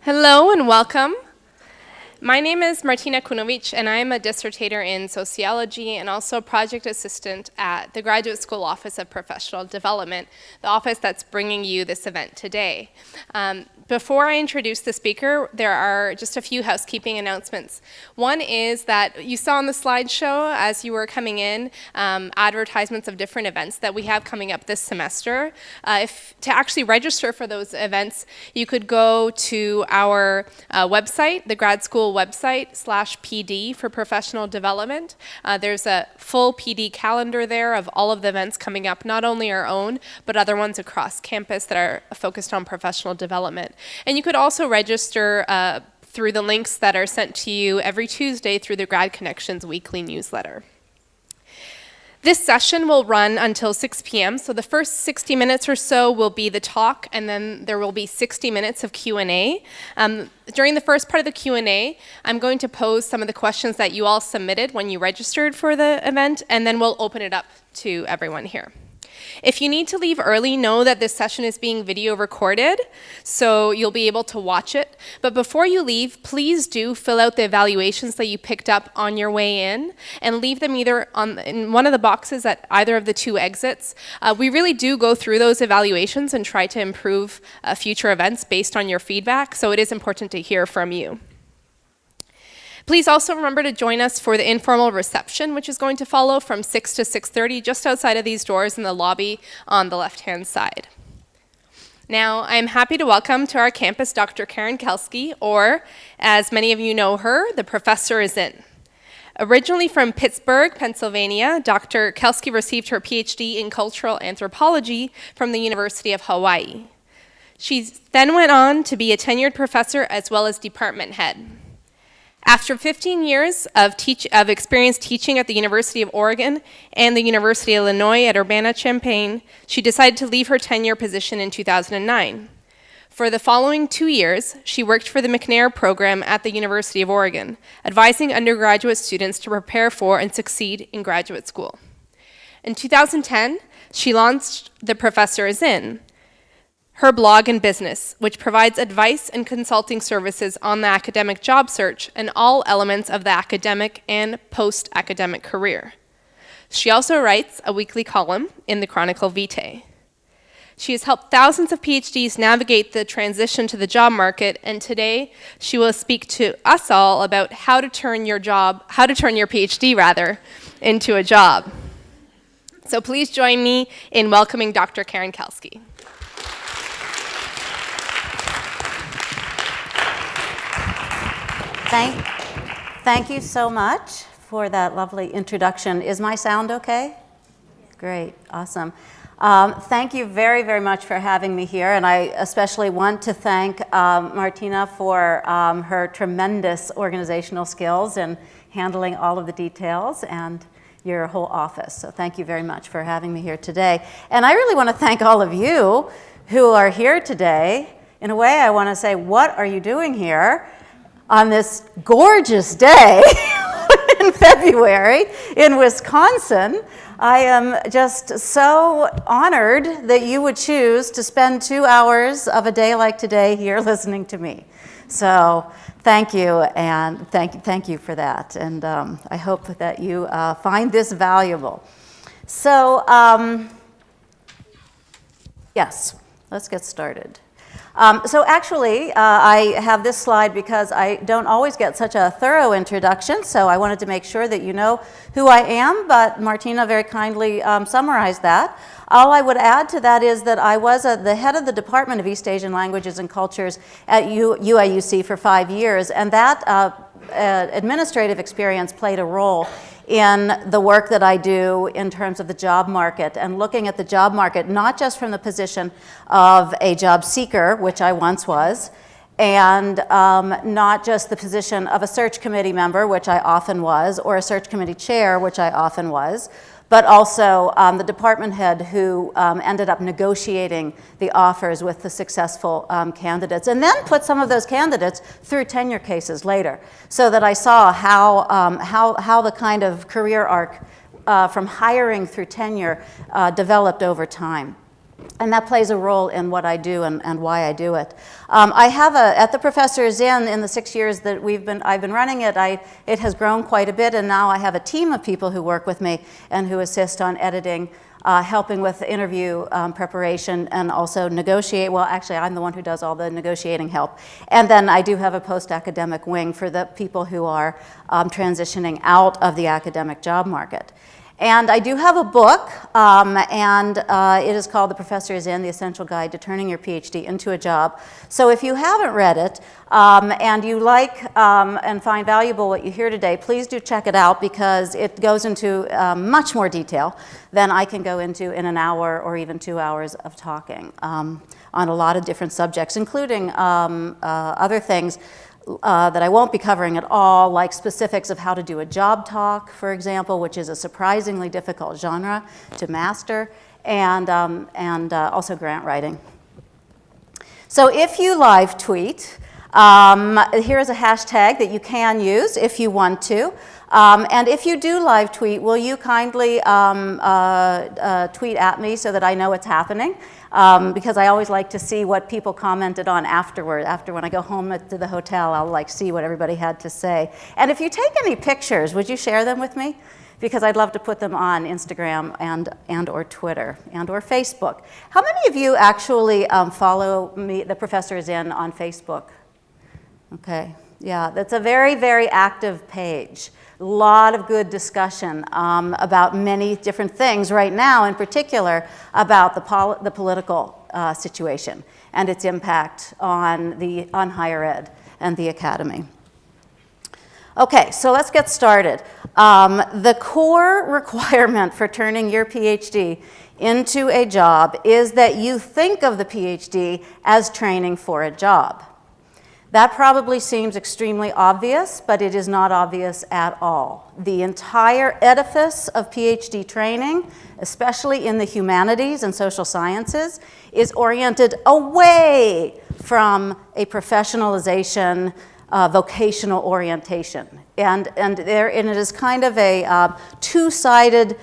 Hello and welcome. My name is Martina Kunovic, and I'm a dissertator in sociology and also a project assistant at the Graduate School Office of Professional Development, the office that's bringing you this event today. Before I introduce the speaker, there are just a few housekeeping announcements. One is that you saw on the slideshow as you were coming in advertisements of different events that we have coming up this semester. To actually register for those events, you could go to our website, the grad school website /PD for professional development. There's a full PD calendar there of all of the events coming up, not only our own, but other ones across campus that are focused on professional development. And you could also register through the links that are sent to you every Tuesday through the Grad Connections weekly newsletter. This session will run until 6 p.m., so the first 60 minutes or so will be the talk, and then there will be 60 minutes of Q&A. During the first part of the Q&A, I'm going to pose some of the questions that you all submitted when you registered for the event, and then we'll open it up to everyone here. If you need to leave early, know that this session is being video recorded, so you'll be able to watch it. But before you leave, please do fill out the evaluations that you picked up on your way in and leave them either in one of the boxes at either of the two exits. We really do go through those evaluations and try to improve future events based on your feedback, so it is important to hear from you. Please also remember to join us for the informal reception, which is going to follow from 6 to 6:30, just outside of these doors in the lobby on the left-hand side. Now, I am happy to welcome to our campus Dr. Karen Kelsky, or as many of you know her, the professor is in. Originally from Pittsburgh, Pennsylvania, Dr. Kelsky received her Ph.D. in cultural anthropology from the University of Hawaii. She then went on to be a tenured professor as well as department head. After 15 years of experience teaching at the University of Oregon and the University of Illinois at Urbana-Champaign, she decided to leave her tenure position in 2009. For the following 2 years, she worked for the McNair program at the University of Oregon, advising undergraduate students to prepare for and succeed in graduate school. In 2010, she launched The Professor Is In, her blog and business, which provides advice and consulting services on the academic job search and all elements of the academic and post-academic career. She also writes a weekly column in the Chronicle Vitae. She has helped thousands of PhDs navigate the transition to the job market, and today she will speak to us all about how to turn your PhD into a job. So please join me in welcoming Dr. Karen Kelsky. Thank you so much for that lovely introduction. Is my sound okay? Great, awesome. Thank you very, very much for having me here, and I especially want to thank Martina for her tremendous organizational skills in handling all of the details and your whole office. So thank you very much for having me here today. And I really want to thank all of you who are here today. In a way, I want to say, what are you doing here on this gorgeous day in February in Wisconsin? I am just so honored that you would choose to spend 2 hours of a day like today here listening to me. So thank you, and thank you for that. And I hope that you find this valuable. So yes, let's get started. So actually, I have this slide because I don't always get such a thorough introduction, so I wanted to make sure that you know who I am, but Martina very kindly summarized that. All I would add to that is that I was the head of the Department of East Asian Languages and Cultures at UIUC for 5 years, and that administrative experience played a role in the work that I do in terms of the job market and looking at the job market, not just from the position of a job seeker, which I once was, and not just the position of a search committee member, which I often was, or a search committee chair, which I often was, but also the department head who ended up negotiating the offers with the successful candidates, and then put some of those candidates through tenure cases later, so that I saw how the kind of career arc from hiring through tenure developed over time. And that plays a role in what I do and why I do it. I have at the Professor's Inn, in the 6 years that I've been running it, it has grown quite a bit, and now I have a team of people who work with me and who assist on editing, helping with interview preparation, and also negotiate. Well, actually, I'm the one who does all the negotiating help. And then I do have a post-academic wing for the people who are transitioning out of the academic job market. And I do have a book, and it is called The Professor's Inn, The Essential Guide to Turning Your PhD into a Job. So if you haven't read it, and you like and find valuable what you hear today, please do check it out, because it goes into much more detail than I can go into in an hour or even 2 hours of talking on a lot of different subjects, including other things that I won't be covering at all, like specifics of how to do a job talk, for example, which is a surprisingly difficult genre to master, and also grant writing. So if you live tweet, here's a hashtag that you can use if you want to. And if you do live tweet, will you kindly tweet at me so that I know what's happening? Because I always like to see what people commented on afterward. After when I go home to the hotel, I'll like see what everybody had to say. And if you take any pictures, would you share them with me? Because I'd love to put them on Instagram and or Twitter and or Facebook. How many of you actually follow me, the Professor's Inn, on Facebook? Okay, yeah, that's a very, very active page. A lot of good discussion about many different things right now, in particular about the political situation and its impact on higher ed and the academy. Okay, so let's get started. The core requirement for turning your PhD into a job is that you think of the PhD as training for a job. That probably seems extremely obvious, but it is not obvious at all. The entire edifice of PhD training, especially in the humanities and social sciences, is oriented away from a professionalization, vocational orientation. And it is kind of a two-sided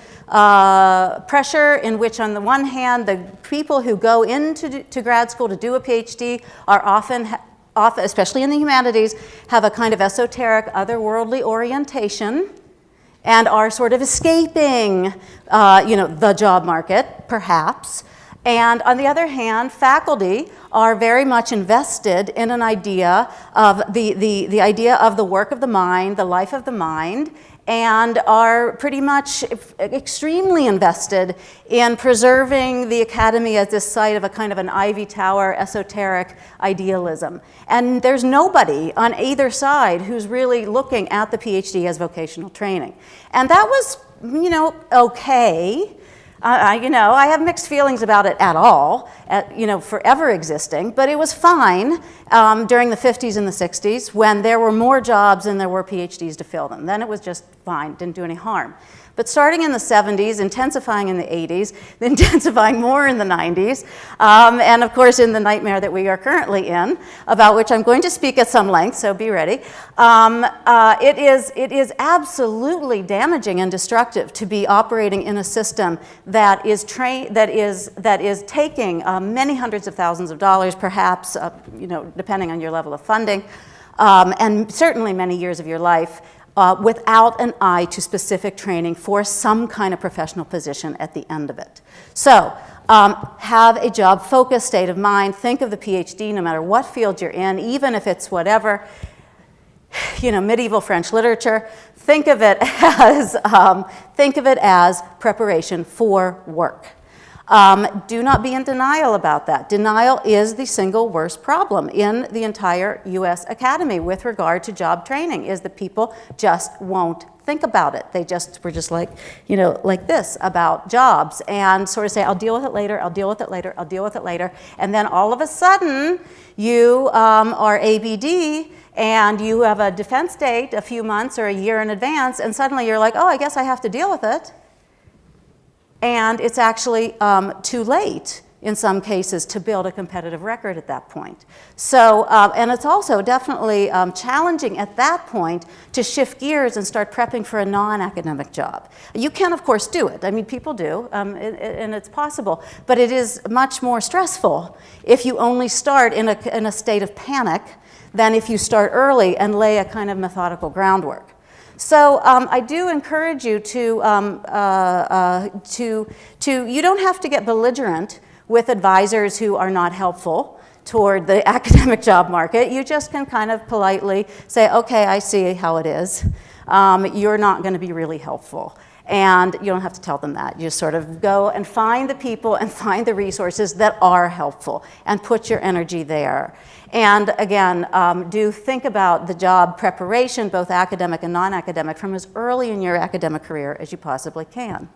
pressure in which, on the one hand, the people who go into grad school to do a PhD are often, especially in the humanities, have a kind of esoteric, otherworldly orientation and are sort of escaping, the job market, perhaps. And on the other hand, faculty are very much invested in an idea of the idea of the work of the mind, the life of the mind, and are pretty much extremely invested in preserving the academy as this site of a kind of an ivy tower esoteric idealism. And there's nobody on either side who's really looking at the PhD as vocational training. And that was, okay. I have mixed feelings about it at all, forever existing, but it was fine during the 50s and the 60s when there were more jobs than there were PhDs to fill them. Then it was just fine, didn't do any harm. But starting in the 70s, intensifying in the 80s, intensifying more in the 90s, and of course in the nightmare that we are currently in, about which I'm going to speak at some length, so be ready. It is absolutely damaging and destructive to be operating in a system that is taking many hundreds of thousands of dollars, perhaps, depending on your level of funding, and certainly many years of your life, without an eye to specific training for some kind of professional position at the end of it. So have a job-focused state of mind. Think of the PhD no matter what field you're in, even if it's whatever, medieval French literature. Think of it as preparation for work. Do not be in denial about that. Denial is the single worst problem in the entire US academy with regard to job training, is that people just won't think about it. We're just like, like this about jobs, and sort of say, I'll deal with it later, I'll deal with it later, I'll deal with it later. And then all of a sudden, you are ABD, and you have a defense date a few months or a year in advance, and suddenly you're like, oh, I guess I have to deal with it. And it's actually too late in some cases, to build a competitive record at that point. So, and it's also definitely challenging at that point to shift gears and start prepping for a non-academic job. You can, of course, do it. I mean, people do, and it's possible. But it is much more stressful if you only start in a state of panic than if you start early and lay a kind of methodical groundwork. So I do encourage you to you don't have to get belligerent with advisors who are not helpful toward the academic job market. You just can kind of politely say, okay, I see how it is. You're not going to be really helpful. And you don't have to tell them that. You sort of go and find the people and find the resources that are helpful and put your energy there. And again, do think about the job preparation, both academic and non-academic, from as early in your academic career as you possibly can.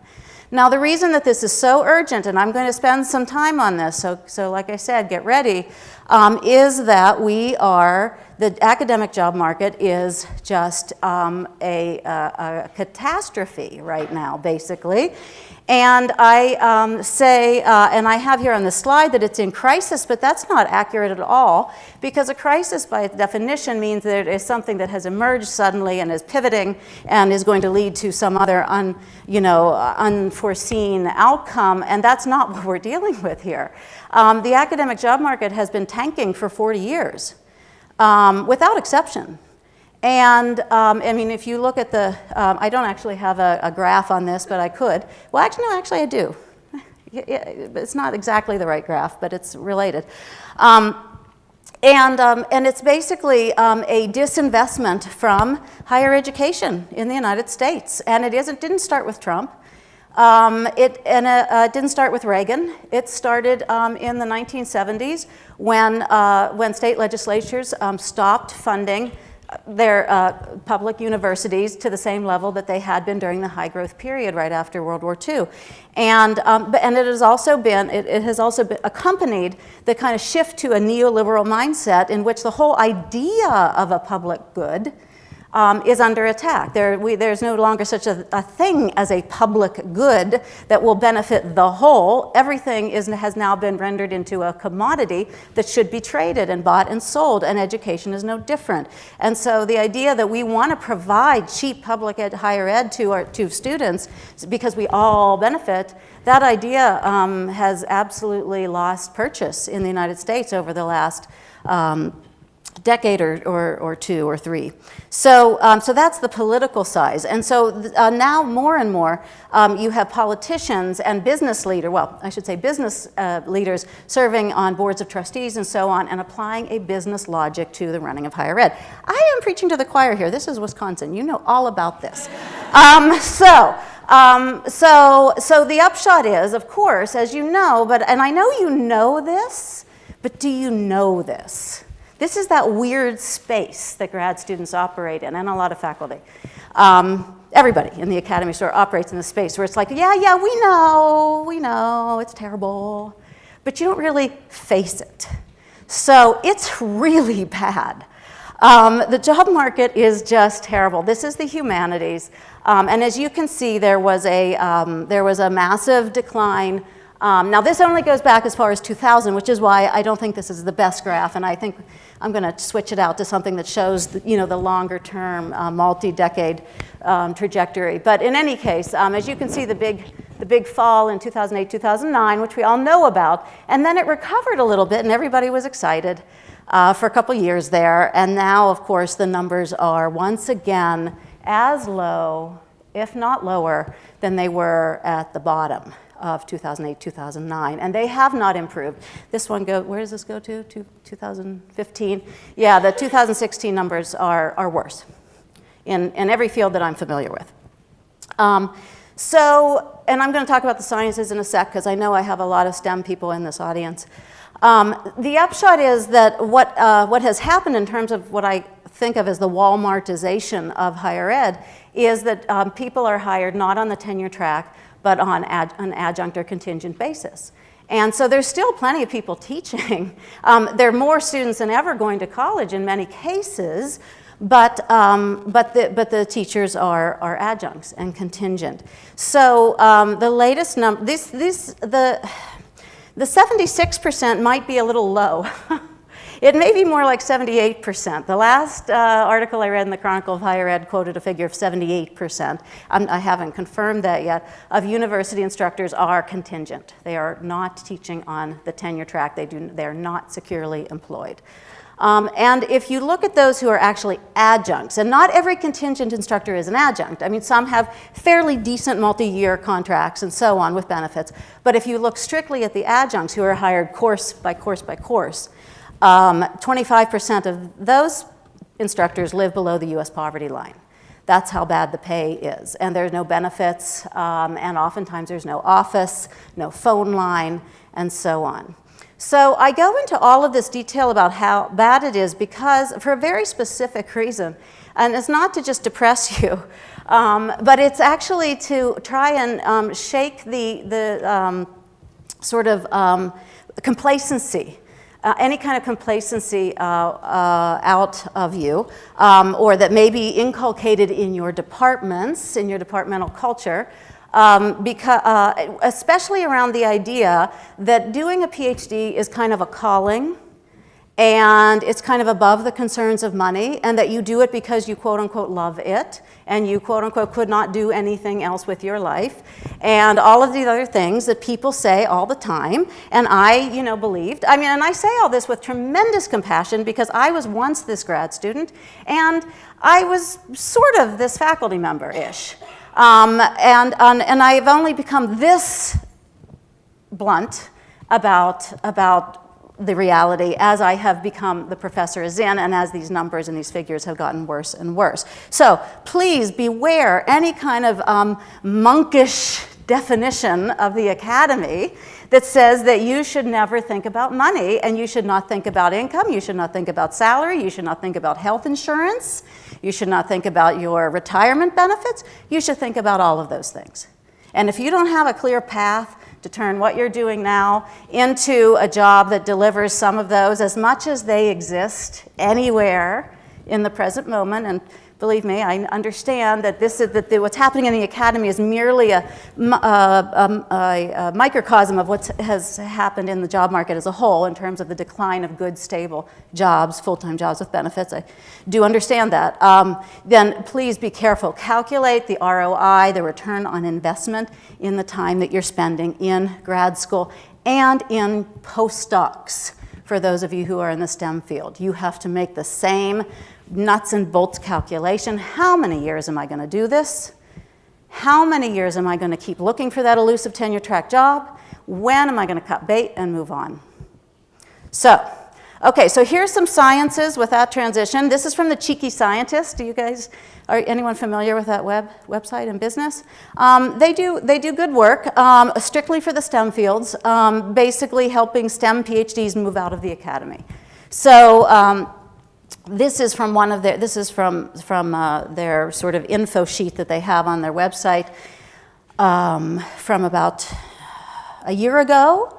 Now, the reason that this is so urgent, and I'm going to spend some time on this, so like I said, get ready, is that the academic job market is just a catastrophe right now, basically. And I say, and I have here on the slide that it's in crisis, but that's not accurate at all, because a crisis by definition means that it is something that has emerged suddenly and is pivoting and is going to lead to some other unforeseen outcome, and that's not what we're dealing with here. The academic job market has been tanking for 40 years, without exception. And I mean, if you look at the, I don't actually have a graph on this, but I could. Well, actually, no, actually I do. It's not exactly the right graph, but it's related. And it's basically a disinvestment from higher education in the United States. And it didn't start with Trump. It didn't start with Reagan. It started in the 1970s when state legislatures stopped funding their public universities to the same level that they had been during the high growth period right after World War II. And it has also been accompanied the kind of shift to a neoliberal mindset in which the whole idea of a public good is under attack. There's no longer such a thing as a public good that will benefit the whole. Everything has now been rendered into a commodity that should be traded and bought and sold, and education is no different. And so the idea that we want to provide cheap public higher ed to students because we all benefit, that idea has absolutely lost purchase in the United States over the last decade or two or three. So that's the political size. And so now more and more you have politicians and business business leaders serving on boards of trustees and so on, and applying a business logic to the running of higher ed. I am preaching to the choir here. This is Wisconsin. You know all about this. So the upshot is, of course, as you know, and I know you know this, but do you know this? This is that weird space that grad students operate in, and a lot of faculty. Everybody in the academy sort of operates in the space where it's like, yeah, we know, it's terrible, but you don't really face it. So it's really bad. The job market is just terrible. This is the humanities, and as you can see, there was a massive decline. Now this only goes back as far as 2000, which is why I don't think this is the best graph, and I think I'm going to switch it out to something that shows the longer term multi-decade trajectory. But in any case, as you can see, the big fall in 2008, 2009, which we all know about, and then it recovered a little bit and everybody was excited for a couple years there, and now of course the numbers are once again as low, if not lower, than they were at the bottom of 2008, 2009, and they have not improved. This one where does this go to? 2015? Yeah, the 2016 numbers are worse in every field that I'm familiar with. And I'm going to talk about the sciences in a sec, because I know I have a lot of STEM people in this audience. The upshot is that what has happened in terms of what I think of as the Walmartization of higher ed is that people are hired not on the tenure track, but on an adjunct or contingent basis. And so there's still plenty of people teaching. There are more students than ever going to college in many cases, but the teachers are adjuncts and contingent. So the latest number, The 76% might be a little low. It may be more like 78%. The last article I read in the Chronicle of Higher Ed quoted a figure of 78%. I haven't confirmed that yet, of university instructors are contingent. They are not teaching on the tenure track. They are not securely employed. And if you look at those who are actually adjuncts, and not every contingent instructor is an adjunct. I mean, some have fairly decent multi-year contracts and so on with benefits. But if you look strictly at the adjuncts who are hired course by course by course, 25% of those instructors live below the US poverty line. That's how bad the pay is. And there's no benefits, and oftentimes there's no office, no phone line, and so on. So I go into all of this detail about how bad it is because, for a very specific reason, and it's not to just depress you, but it's actually to try and shake the sort of complacency, any kind of complacency out of you, or that may be inculcated in your departments, in your departmental culture, especially around the idea that doing a PhD is kind of a calling, and it's kind of above the concerns of money, and that you do it because you quote unquote love it, and you quote unquote could not do anything else with your life, and all of these other things that people say all the time, and I, believed. I mean, and I say all this with tremendous compassion because I was once this grad student, and I was sort of this faculty member-ish. And I've only become this blunt about the reality as I have become the professor is in, and as these numbers and these figures have gotten worse and worse. So please beware any kind of monkish definition of the academy that says that you should never think about money, and you should not think about income, you should not think about salary, you should not think about health insurance, you should not think about your retirement benefits, you should think about all of those things. And if you don't have a clear path to turn what you're doing now into a job that delivers some of those, as much as they exist anywhere in the present moment, and believe me, I understand that what's happening in the academy is merely a microcosm of what has happened in the job market as a whole in terms of the decline of good, stable jobs, full-time jobs with benefits. I do understand that. Then please be careful. Calculate the ROI, the return on investment, in the time that you're spending in grad school and in postdocs. For those of you who are in the STEM field, you have to make the same nuts and bolts calculation. How many years am I going to do this? How many years am I going to keep looking for that elusive tenure track job? When am I going to cut bait and move on? So, okay, so here's some sciences with that transition. This is from the Cheeky Scientist. Are anyone familiar with that website in business? They do good work, strictly for the STEM fields, basically helping STEM PhDs move out of the academy. So this is from their sort of info sheet that they have on their website from about a year ago.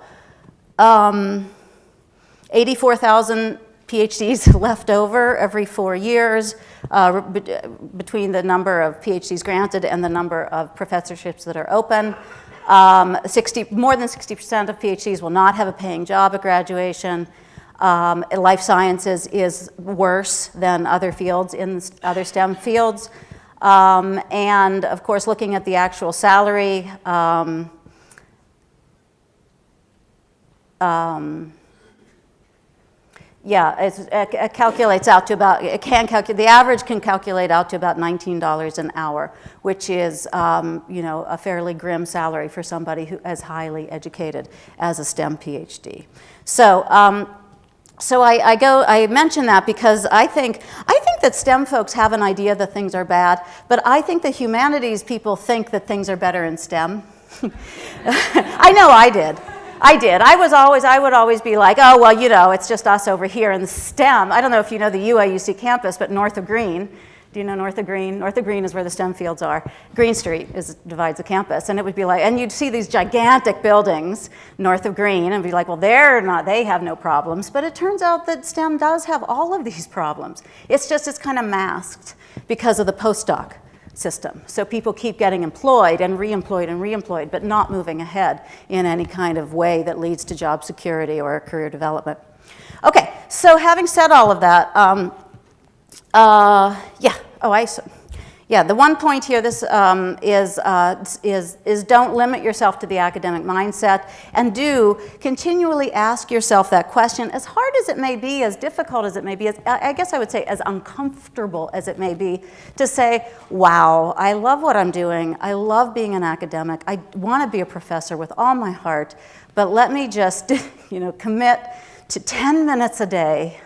84,000 PhDs left over every 4 years between the number of PhDs granted and the number of professorships that are open. More than 60% of PhDs will not have a paying job at graduation. Life sciences is worse than other fields in other STEM fields. And of course, looking at the actual salary, it calculates out to about, the average can calculate out to about $19 an hour, which is, a fairly grim salary for somebody who is highly educated as a STEM PhD. So I mention that because I think that STEM folks have an idea that things are bad, but I think the humanities people think that things are better in STEM. I know I did. I would always be like, oh, well, it's just us over here in STEM. I don't know if you know the UIUC campus, but north of Green, do you know north of Green? North of Green is where the STEM fields are. Green Street divides the campus, and it would be like, and you'd see these gigantic buildings north of Green, and be like, well, they have no problems. But it turns out that STEM does have all of these problems. It's kind of masked because of the postdoc system. So people keep getting employed and reemployed, but not moving ahead in any kind of way that leads to job security or career development. Okay, so having said all of that, the one point here is don't limit yourself to the academic mindset, and do continually ask yourself that question, as hard as it may be, as difficult as it may be, I guess I would say as uncomfortable as it may be, to say, wow, I love what I'm doing, I love being an academic, I want to be a professor with all my heart, but let me just commit to 10 minutes a day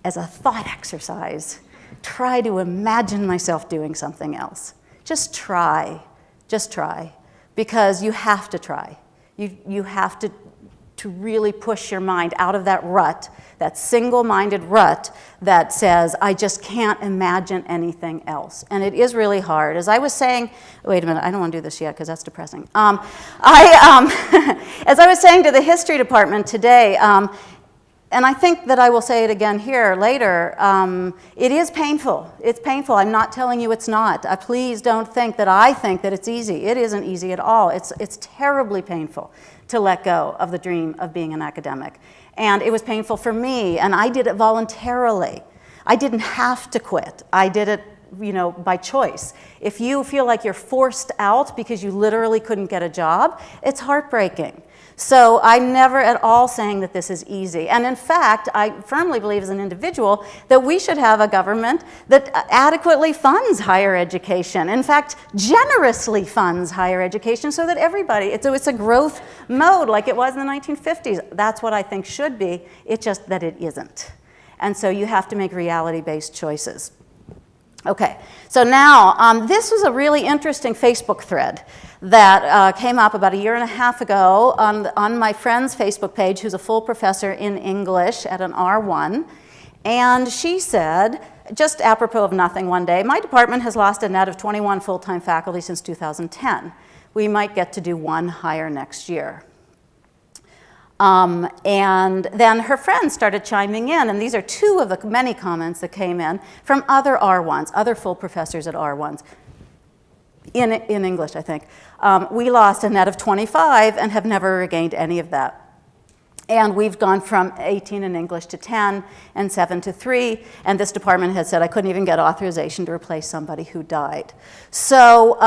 as a thought exercise. Try to imagine myself doing something else. Just try, because you have to try. You have to really push your mind out of that rut, that single-minded rut that says, I just can't imagine anything else. And it is really hard. As I was saying, wait a minute, I don't want to do this yet because that's depressing. As I was saying to the history department today, and I think that I will say it again here later, it is painful. It's painful. I'm not telling you it's not. Please don't think that I think that it's easy. It isn't easy at all. It's terribly painful to let go of the dream of being an academic. And it was painful for me, and I did it voluntarily. I didn't have to quit. I did it by choice. If you feel like you're forced out because you literally couldn't get a job, it's heartbreaking. So I'm never at all saying that this is easy. And in fact, I firmly believe as an individual that we should have a government that adequately funds higher education. In fact, generously funds higher education so that everybody, it's a growth mode like it was in the 1950s. That's what I think should be. It's just that it isn't. And so you have to make reality-based choices. Okay, so now this was a really interesting Facebook thread that came up about 1.5 years ago on my friend's Facebook page, who's a full professor in English at an R1. And she said, just apropos of nothing one day, my department has lost a net of 21 full-time faculty since 2010. We might get to do one hire next year. And then her friends started chiming in, and these are two of the many comments that came in from other R1s, other full professors at R1s, in English, I think. We lost a net of 25 and have never regained any of that. And we've gone from 18 in English to 10 and 7 to 3, and this department had said I couldn't even get authorization to replace somebody who died. So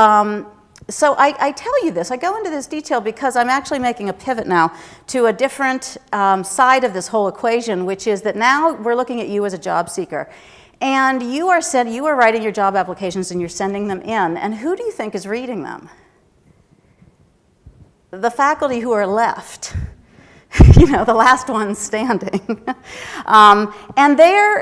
I tell you this, I go into this detail because I'm actually making a pivot now to a different side of this whole equation, which is that now we're looking at you as a job seeker. And you are writing your job applications and you're sending them in, and who do you think is reading them? The faculty who are left. The last ones standing. And they're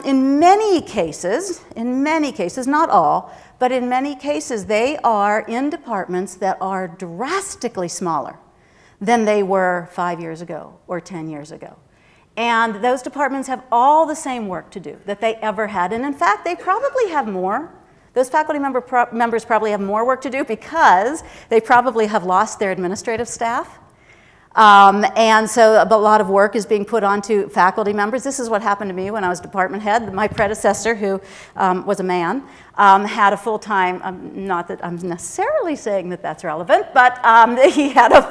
in many cases, not all, but in many cases, they are in departments that are drastically smaller than they were 5 years ago or 10 years ago. And those departments have all the same work to do that they ever had. And in fact, they probably have more. Those faculty members probably have more work to do because they probably have lost their administrative staff. And so a lot of work is being put onto faculty members. This is what happened to me when I was department head. My predecessor, who was a man, had a full-time, not that I'm necessarily saying that that's relevant, but he had a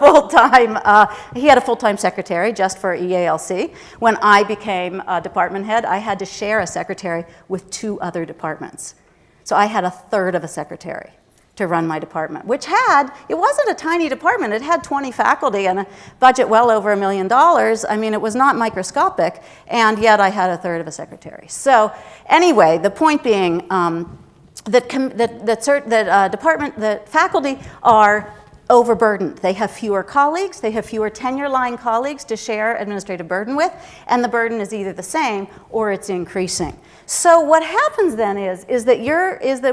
full-time secretary just for EALC. When I became department head, I had to share a secretary with 2 other departments. So I had a third of a secretary to run my department, which it wasn't a tiny department. It had 20 faculty and a budget well over $1 million. I mean, it was not microscopic, and yet I had a third of a secretary. So anyway, the point being that faculty are overburdened. They have fewer colleagues, they have fewer tenure line colleagues to share administrative burden with, and the burden is either the same or it's increasing. So what happens then is that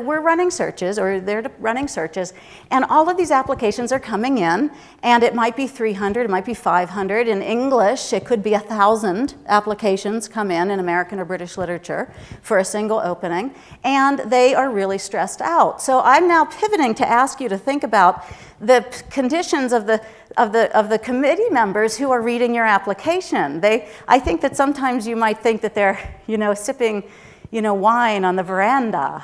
we're running searches, or they're running searches, and all of these applications are coming in, and it might be 300, it might be 500. In English, it could be 1,000 applications come in American or British literature for a single opening, and they are really stressed out. So I'm now pivoting to ask you to think about the conditions of the committee members who are reading your application. I think that sometimes you might think that they're, sipping, wine on the veranda.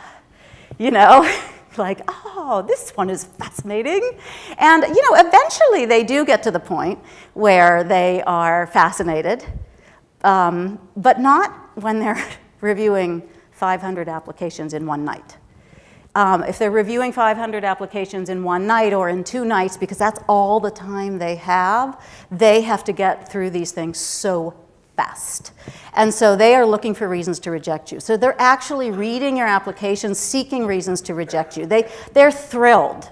you know, like, oh, this one is fascinating. And, you know, eventually they do get to the point where they are fascinated, but not when they're reviewing 500 applications in one night. If they're reviewing 500 applications in one night or in 2 nights, because that's all the time they have to get through these things so fast. And so they are looking for reasons to reject you. So they're actually reading your application, seeking reasons to reject you. They're thrilled,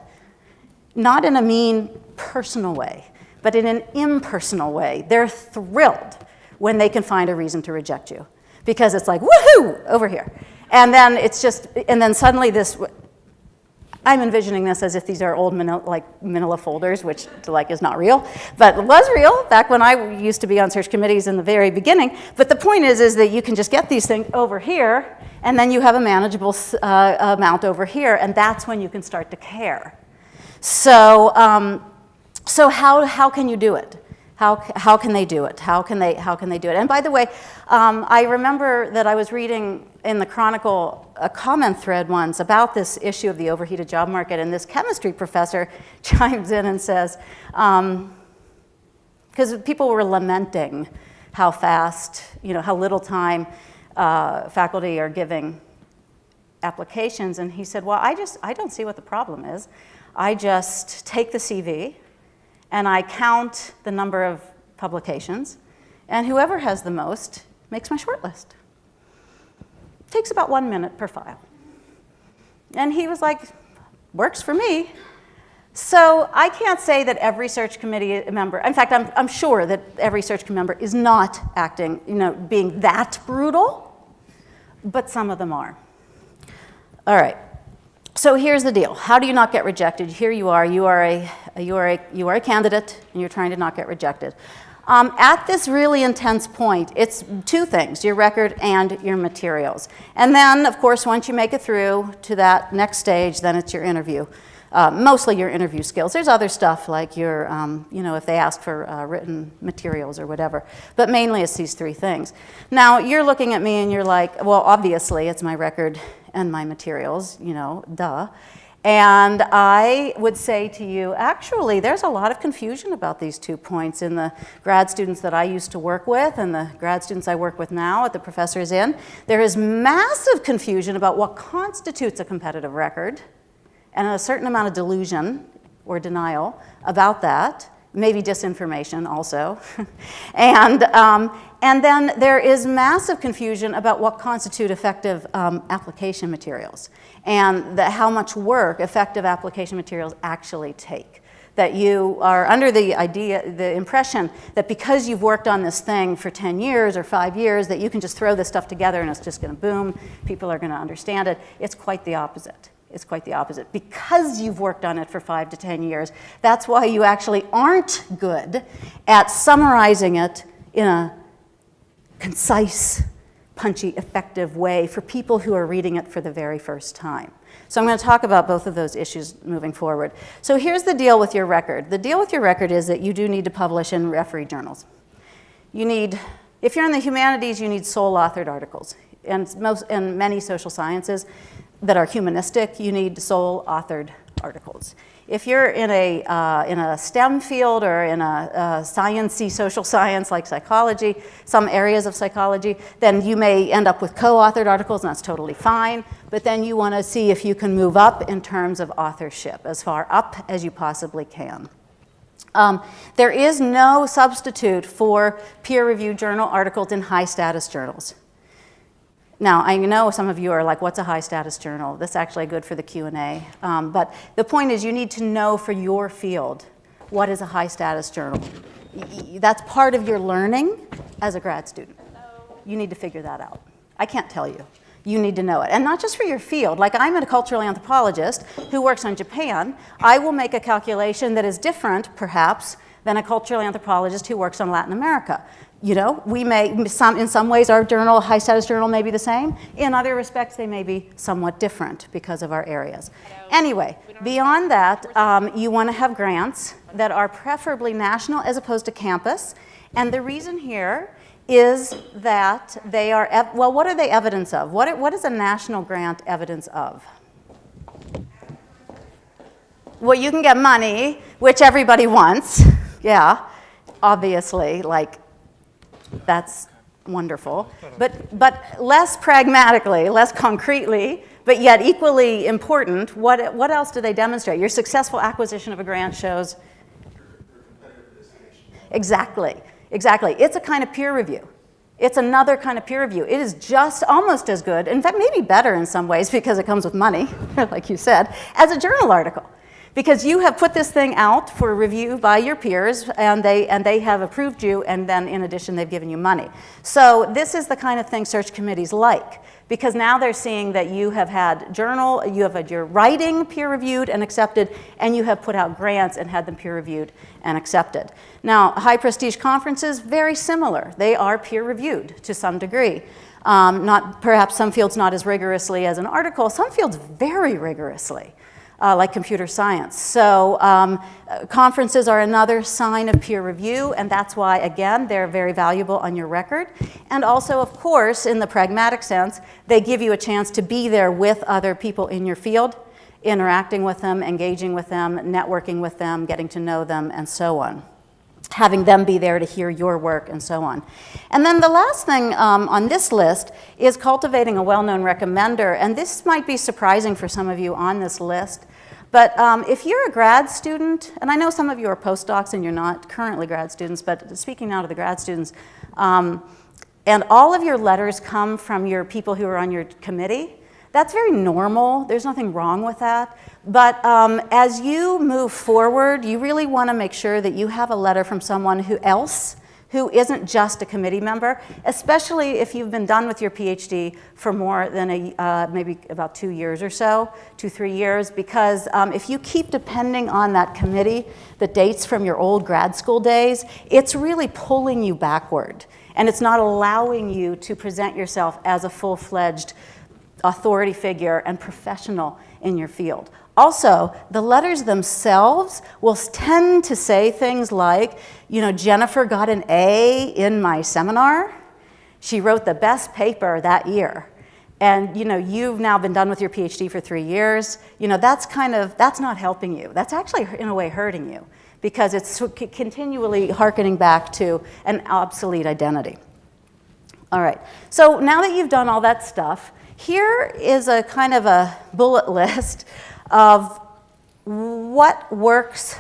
not in a mean personal way, but in an impersonal way. They're thrilled when they can find a reason to reject you, because it's like, woohoo, over here. And then it's just, and then suddenly this, I'm envisioning this as if these are old manila folders, which like is not real, but it was real back when I used to be on search committees in the very beginning. But the point is that you can just get these things over here, and then you have a manageable amount over here, and that's when you can start to care. So, so how can you do it? How can they do it? How can they do it? And by the way, I remember that I was reading in the Chronicle a comment thread once about this issue of the overheated job market, and this chemistry professor chimes in and says, because people were lamenting how fast, you know, how little time faculty are giving applications, and he said, well, I don't see what the problem is. I just take the CV, and I count the number of publications, and whoever has the most makes my shortlist. It takes about 1 minute per file. And he was like, works for me. So I can't say that every search committee member, in fact, I'm sure that every search committee member is not acting, you know, being that brutal, but some of them are. All right. So here's the deal. How do you not get rejected? Here you are a candidate, and you're trying to not get rejected. At this really intense point, it's 2 things, your record and your materials. And then, of course, once you make it through to that next stage, then it's your interview. Mostly your interview skills. There's other stuff like your, you know, if they ask for written materials or whatever. But mainly it's these 3 things. Now, you're looking at me and you're like, well, obviously it's my record and my materials, you know, duh. And I would say to you, actually, there's a lot of confusion about these 2 points in the grad students that I used to work with and the grad students I work with now at the Professors Inn. There is massive confusion about what constitutes a competitive record, and a certain amount of delusion or denial about that, maybe disinformation also. And then there is massive confusion about what constitute effective application materials and how much work effective application materials actually take. That you are under the impression that because you've worked on this thing for 10 years or 5 years, that you can just throw this stuff together and it's just going to boom, people are going to understand it. It's quite the opposite. It's quite the opposite. Because you've worked on it for 5 to 10 years, that's why you actually aren't good at summarizing it in a concise, punchy, effective way for people who are reading it for the very first time. So I'm going to talk about both of those issues moving forward. So here's the deal with your record. The deal with your record is that you do need to publish in referee journals. You need, if you're in the humanities, you need sole authored articles. And in many social sciences that are humanistic, you need sole authored articles. If you're in a STEM field or in a science-y social science like psychology, some areas of psychology, then you may end up with co-authored articles, and that's totally fine. But then you want to see if you can move up in terms of authorship, as far up as you possibly can. There is no substitute for peer-reviewed journal articles in high-status journals. Now, I know some of you are like, what's a high-status journal? That's actually good for the Q&A. But the point is you need to know for your field what is a high-status journal. That's part of your learning as a grad student. You need to figure that out. I can't tell you. You need to know it. And not just for your field. Like I'm a cultural anthropologist who works on Japan. I will make a calculation that is different, perhaps, than a cultural anthropologist who works on Latin America. You know, we may, in some ways our journal, high-status journal may be the same. In other respects, they may be somewhat different because of our areas. Anyway, beyond that, you want to have grants that are preferably national as opposed to campus. And the reason here is that they are, well, what are they evidence of? What is a national grant evidence of? well, you can get money, which everybody wants. Yeah, obviously, like, that's wonderful. But less pragmatically, less concretely, but yet equally important, what else do they demonstrate? Your successful acquisition of a grant shows. Exactly. It's a kind of peer review. It's another kind of peer review. It is just almost as good, in fact, maybe better in some ways because it comes with money, like you said, as a journal article. Because you have put this thing out for review by your peers, and they have approved you, and then in addition, they've given you money. So this is the kind of thing search committees like, because now they're seeing that you have had you have had your writing peer reviewed and accepted, and you have put out grants and had them peer reviewed and accepted. Now, high prestige conferences, very similar. They are peer reviewed to some degree. Perhaps some fields not as rigorously as an article, some fields very rigorously. Like computer science. So conferences are another sign of peer review, and that's why, again, they're very valuable on your record. And also, of course, in the pragmatic sense, they give you a chance to be there with other people in your field, interacting with them, engaging with them, networking with them, getting to know them, and so on. Having them be there to hear your work, and so on. And then the last thing on this list is cultivating a well-known recommender. And this might be surprising for some of you on this list. But if you're a grad student, and I know some of you are postdocs and you're not currently grad students, but speaking now to the grad students, and all of your letters come from your people who are on your committee, that's very normal. There's nothing wrong with that. But as you move forward, you really want to make sure that you have a letter from someone who isn't just a committee member, especially if you've been done with your PhD for more than maybe about 2 years or so, 2-3 years, because if you keep depending on that committee, the dates from your old grad school days, it's really pulling you backward. And it's not allowing you to present yourself as a full-fledged authority figure and professional in your field. Also, the letters themselves will tend to say things like, you know, Jennifer got an A in my seminar. She wrote the best paper that year. And, you know, you've now been done with your PhD for 3 years. You know, that's not helping you. That's actually, in a way, hurting you because it's continually hearkening back to an obsolete identity. All right, so now that you've done all that stuff, here is a kind of a bullet list of what works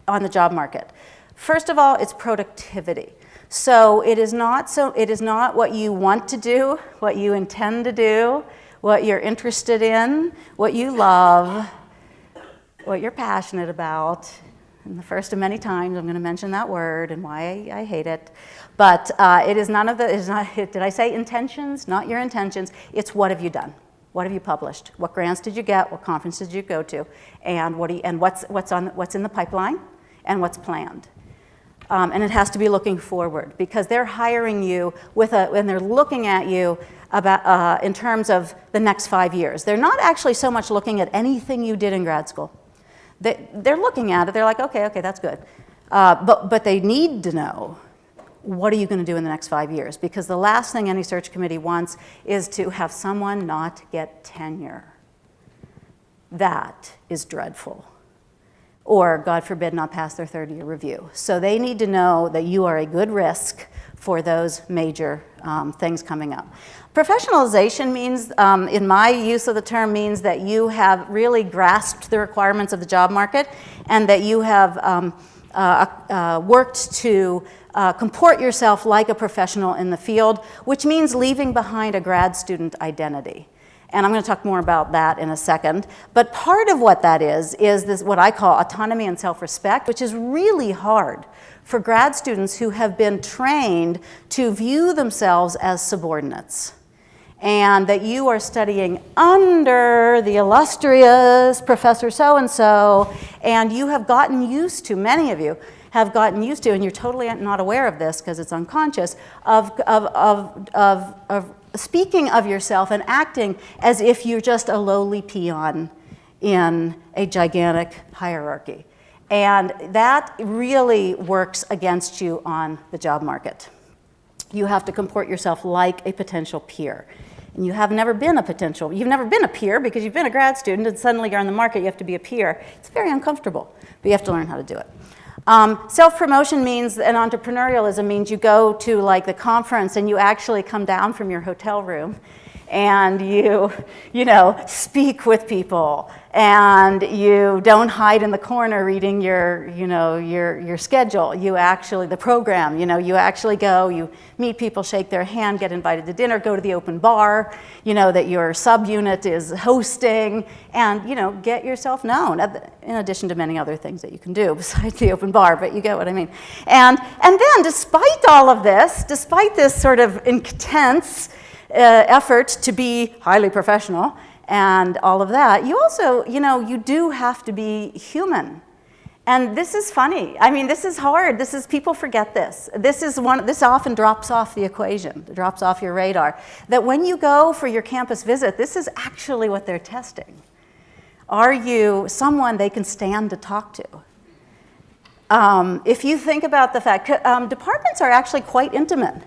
on the job market. First of all, it's productivity. So it is not what you want to do, what you intend to do, what you're interested in, what you love, what you're passionate about. And the first of many times I'm going to mention that word and why I hate it. But it is none of the, did I say intentions? Not your intentions. It's what have you done? What have you published? What grants did you get? What conferences did you go to? And what's in the pipeline? And what's planned? And it has to be looking forward because they're hiring you and they're looking at you about in terms of the next 5 years. They're not actually so much looking at anything you did in grad school. They're looking at it. They're like, okay, that's good. But they need to know, what are you going to do in the next 5 years? Because the last thing any search committee wants is to have someone not get tenure. That is dreadful. Or, God forbid, not pass their third-year review. So they need to know that you are a good risk for those major things coming up. Professionalization means, in my use of the term, means that you have really grasped the requirements of the job market and that you have worked to comport yourself like a professional in the field, which means leaving behind a grad student identity. And I'm going to talk more about that in a second. But part of what that is this what I call autonomy and self-respect, which is really hard for grad students who have been trained to view themselves as subordinates. And that you are studying under the illustrious Professor so-and-so, and you have gotten used to, many of you have gotten used to, and you're totally not aware of this because it's unconscious, of speaking of yourself and acting as if you're just a lowly peon in a gigantic hierarchy. And that really works against you on the job market. You have to comport yourself like a potential peer. and you have never been you've never been a peer because you've been a grad student and suddenly you're on the market, you have to be a peer. It's very uncomfortable, but you have to learn how to do it. Self-promotion means, and entrepreneurialism means you go to like the conference and you actually come down from your hotel room and you speak with people, and you don't hide in the corner reading your schedule. You actually, the program, you actually go, you meet people, shake their hand, get invited to dinner, go to the open bar, that your subunit is hosting, and, get yourself known, in addition to many other things that you can do besides the open bar, but you get what I mean. And then, despite all of this, despite this sort of intense effort to be highly professional and all of that, you also, you do have to be human. And this is funny. I mean, this is hard. People forget this. This often drops off the equation, drops off your radar. That when you go for your campus visit, this is actually what they're testing. Are you someone they can stand to talk to? If you think about the fact, departments are actually quite intimate.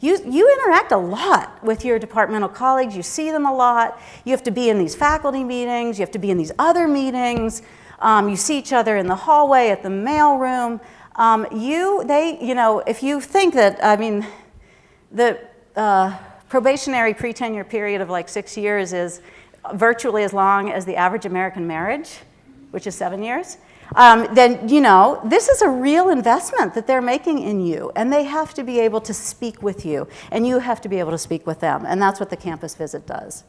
You interact a lot with your departmental colleagues. You see them a lot. You have to be in these faculty meetings. You have to be in these other meetings. You see each other in the hallway, at the mailroom. If you think that, the probationary pre-tenure period of like 6 years is virtually as long as the average American marriage, which is 7 years, then, this is a real investment that they're making in you, and they have to be able to speak with you, and you have to be able to speak with them, and that's what the campus visit does.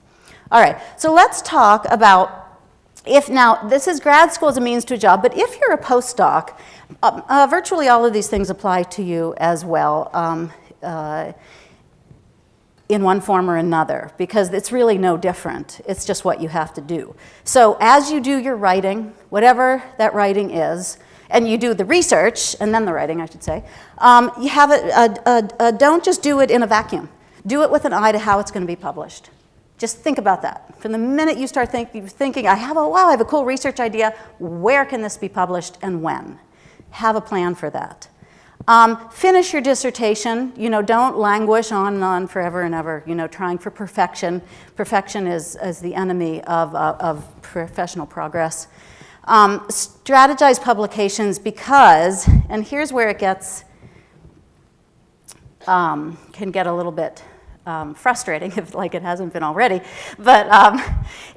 All right, so let's talk about now, this is grad school as a means to a job, but if you're a postdoc, virtually all of these things apply to you as well. In one form or another, because it's really no different. It's just what you have to do. So as you do your writing, whatever that writing is, and you do the research, and then the writing, I should say, you have don't just do it in a vacuum. Do it with an eye to how it's going to be published. Just think about that. From the minute you start thinking, I have a cool research idea, where can this be published and when? Have a plan for that. Finish your dissertation. Don't languish on and on forever and ever, trying for perfection. Perfection is the enemy of professional progress. Strategize publications because, and here's where it can get a little bit frustrating, if like it hasn't been already. But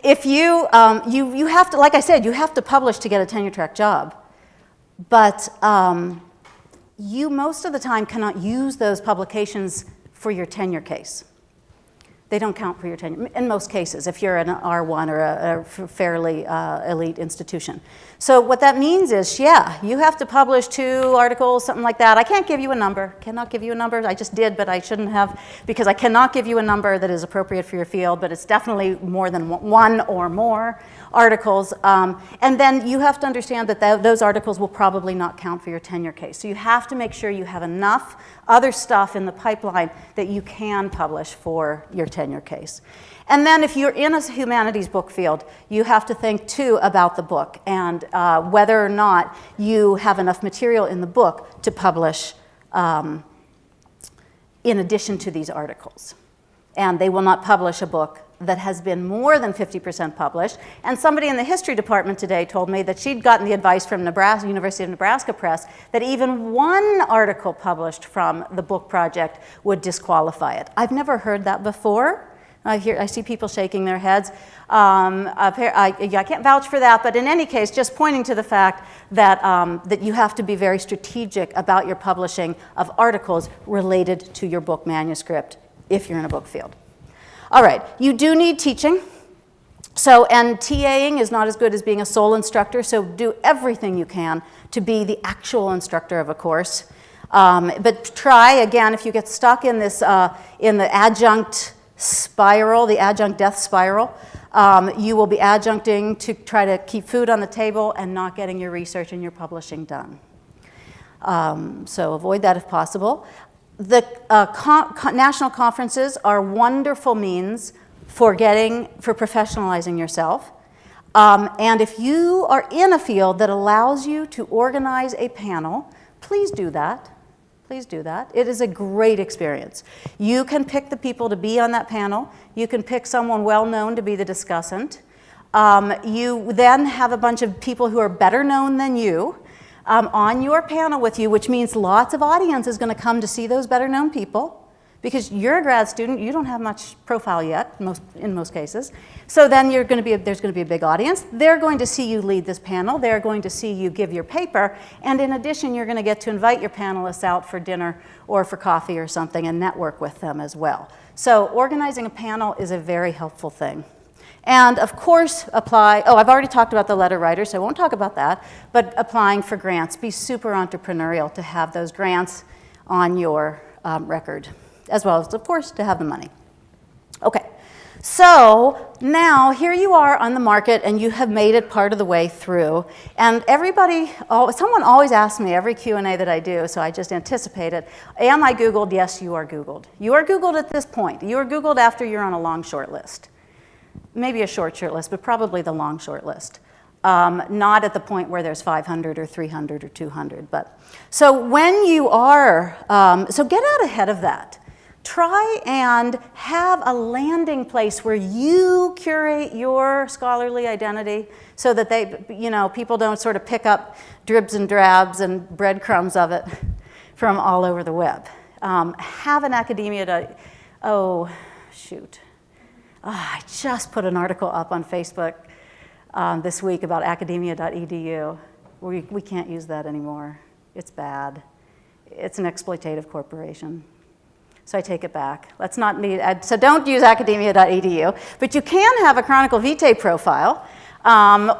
if you have to, like I said, you have to publish to get a tenure track job. But you most of the time cannot use those publications for your tenure case. They don't count for your tenure, in most cases, if you're an R1 or a fairly elite institution. So what that means is, you have to publish 2 articles, something like that. I can't give you a number, cannot give you a number. I just did, but I shouldn't have, because I cannot give you a number that is appropriate for your field, but it's definitely more than 1 or more articles. And then you have to understand that those articles will probably not count for your tenure case. So you have to make sure you have enough other stuff in the pipeline that you can publish for your tenure case. And then if you're in a humanities book field, you have to think too about the book and whether or not you have enough material in the book to publish in addition to these articles. And they will not publish a book that has been more than 50% published. And somebody in the history department today told me that she'd gotten the advice from University of Nebraska Press that even 1 article published from the book project would disqualify it. I've never heard that before. I see people shaking their heads. I can't vouch for that, but in any case, just pointing to the fact that, that you have to be very strategic about your publishing of articles related to your book manuscript if you're in a book field. All right, you do need teaching. And TAing is not as good as being a sole instructor, so do everything you can to be the actual instructor of a course. But try, again, if you get stuck in this, in the adjunct spiral, the adjunct death spiral, you will be adjuncting to try to keep food on the table and not getting your research and your publishing done. So avoid that if possible. The national conferences are wonderful means for professionalizing yourself. And if you are in a field that allows you to organize a panel, please do that. Please do that. It is a great experience. You can pick the people to be on that panel. You can pick someone well-known to be the discussant. You then have a bunch of people who are better known than you on your panel with you, which means lots of audience is going to come to see those better known people. Because you're a grad student, you don't have much profile yet, in most cases. So then there's going to be a big audience. They're going to see you lead this panel. They're going to see you give your paper. And in addition, you're going to get to invite your panelists out for dinner or for coffee or something and network with them as well. So organizing a panel is a very helpful thing. And of course, I've already talked about the letter writer, so I won't talk about that. But applying for grants, be super entrepreneurial to have those grants on your record, as well as, of course, to have the money. Okay, so now here you are on the market and you have made it part of the way through. And someone always asks me every Q&A that I do, so I just anticipate it. Am I Googled? Yes, you are Googled. You are Googled at this point. You are Googled after you're on a long short list. Maybe a short list, but probably the long short list. Not at the point where there's 500 or 300 or 200. So when you are, so get out ahead of that. Try and have a landing place where you curate your scholarly identity so that people don't sort of pick up dribs and drabs and breadcrumbs of it from all over the web. Have an academia. Oh, shoot. I just put an article up on Facebook this week about academia.edu. We can't use that anymore. It's bad. It's an exploitative corporation. So I take it back. Let's not need, so don't use academia.edu, but you can have a Chronicle Vitae profile,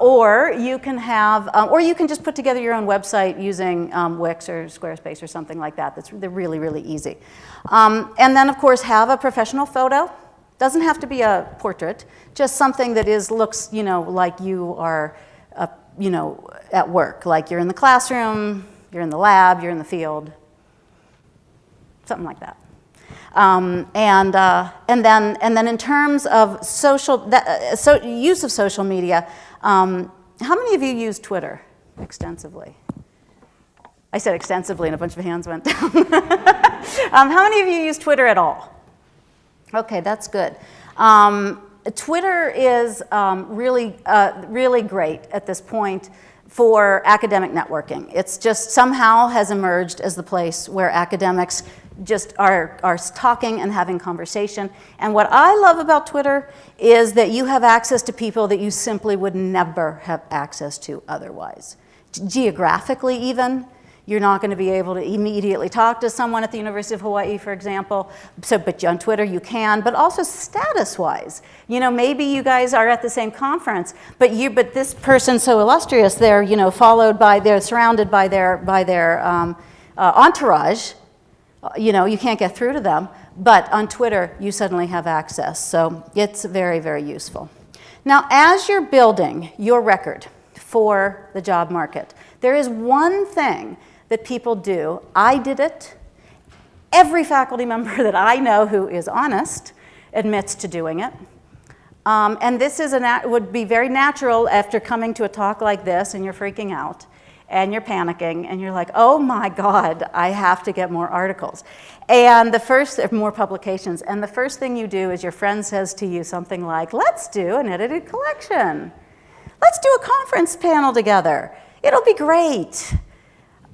or you can just put together your own website using Wix or Squarespace or something like that. They're really, really easy. And then, of course, have a professional photo. Doesn't have to be a portrait, just something that looks, like you are, at work, like you're in the classroom, you're in the lab, you're in the field, something like that. And then in terms of use of social media, how many of you use Twitter extensively? I said extensively and a bunch of hands went down. How many of you use Twitter at all? Okay, that's good. Twitter is really great at this point for academic networking. It's just somehow has emerged as the place where academics just are talking and having conversation. And what I love about Twitter is that you have access to people that you simply would never have access to otherwise. Geographically even, you're not going to be able to immediately talk to someone at the University of Hawaii, for example. But on Twitter you can, but also status-wise. Maybe you guys are at the same conference, but this person's so illustrious, they're surrounded by their entourage. You can't get through to them, but on Twitter you suddenly have access. So it's very, very useful. Now, as you're building your record for the job market, there is one thing that people do. I did it. Every faculty member that I know who is honest admits to doing it. And this would be very natural after coming to a talk like this and you're freaking out and you're panicking and you're like, oh my God, I have to get more articles. And more publications. And the first thing you do is your friend says to you something like, let's do an edited collection. Let's do a conference panel together. It'll be great.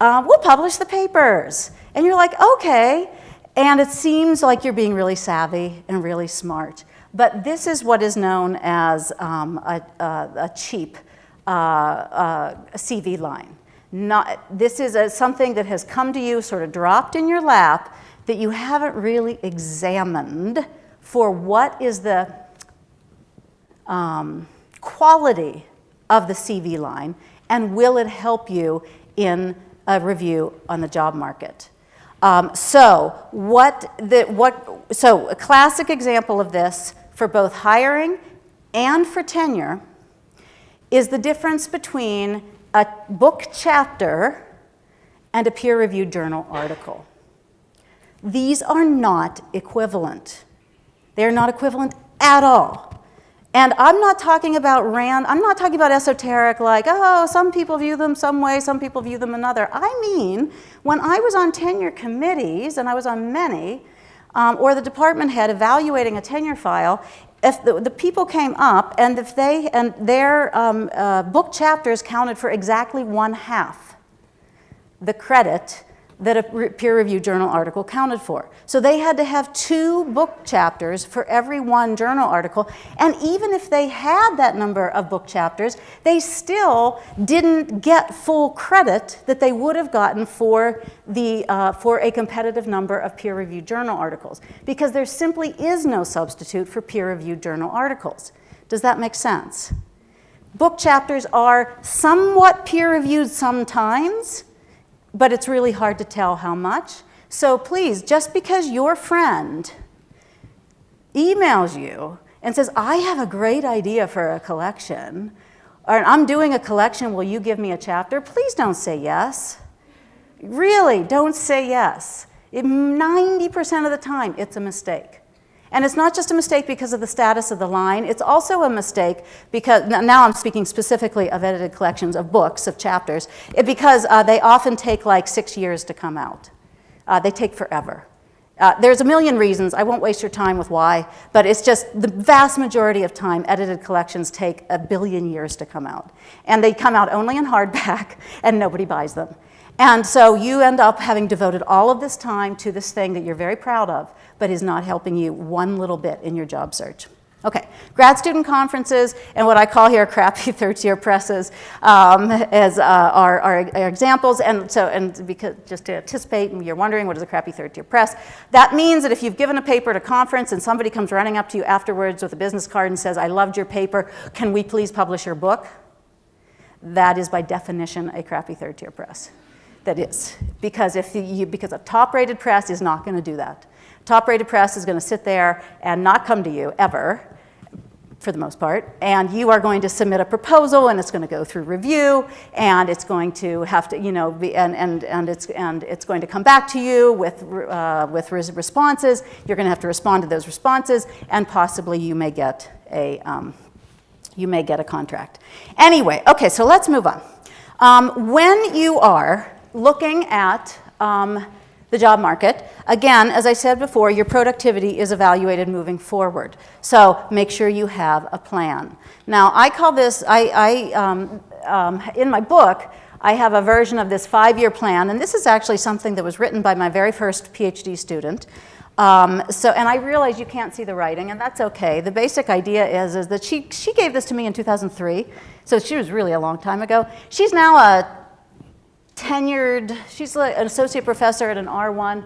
We'll publish the papers. And you're like, okay. And it seems like you're being really savvy and really smart. But this is what is known as a cheap CV line. This is something that has come to you, sort of dropped in your lap, that you haven't really examined for what is the quality of the CV line, and will it help you in a review on the job market. So a classic example of this for both hiring and for tenure is the difference between a book chapter and a peer-reviewed journal article. These are not equivalent. They're not equivalent at all. And I'm not talking about I'm not talking about esoteric, like, oh, some people view them some way, some people view them another. I mean, when I was on tenure committees, and I was on many, or the department head evaluating a tenure file, if the people came up and if their book chapters counted for exactly 1/2 the credit that a peer-reviewed journal article counted for. So they had to have 2 book chapters for every 1 journal article, and even if they had that number of book chapters, they still didn't get full credit that they would have gotten for a competitive number of peer-reviewed journal articles, because there simply is no substitute for peer-reviewed journal articles. Does that make sense? Book chapters are somewhat peer-reviewed sometimes, but it's really hard to tell how much. So please, just because your friend emails you and says, I have a great idea for a collection, or I'm doing a collection, will you give me a chapter? Please don't say yes. Really, don't say yes. 90% of the time, it's a mistake. And it's not just a mistake because of the status of the line, it's also a mistake because, now I'm speaking specifically of edited collections of books, of chapters, because they often take like 6 years to come out. They take forever. There's a million reasons, I won't waste your time with why, but it's just the vast majority of time, edited collections take 1 billion years to come out. And they come out only in hardback, and nobody buys them. And so you end up having devoted all of this time to this thing that you're very proud of, but is not helping you one little bit in your job search. Okay, grad student conferences and what I call here crappy third-tier presses are examples. And because just to anticipate, you're wondering what is a crappy third-tier press. That means that if you've given a paper at a conference and somebody comes running up to you afterwards with a business card and says, I loved your paper, can we please publish your book? That is by definition a crappy third-tier press. That is, because because a top-rated press is not going to do that. Top-rated press is going to sit there and not come to you ever, for the most part, and you are going to submit a proposal, and it's going to go through review, and it's going to have to, it's going to come back to you with responses. You're going to have to respond to those responses, and possibly you may get a contract. Anyway, okay, so let's move on. When you are looking at the job market, again, as I said before, your productivity is evaluated moving forward. So make sure you have a plan. Now, I call this, in my book, I have a version of this 5-year plan, and this is actually something that was written by my very first Ph.D. student. And I realize you can't see the writing, and that's okay. The basic idea is that she gave this to me in 2003, so she was really a long time ago. She's now a tenured, she's like an associate professor at an R1,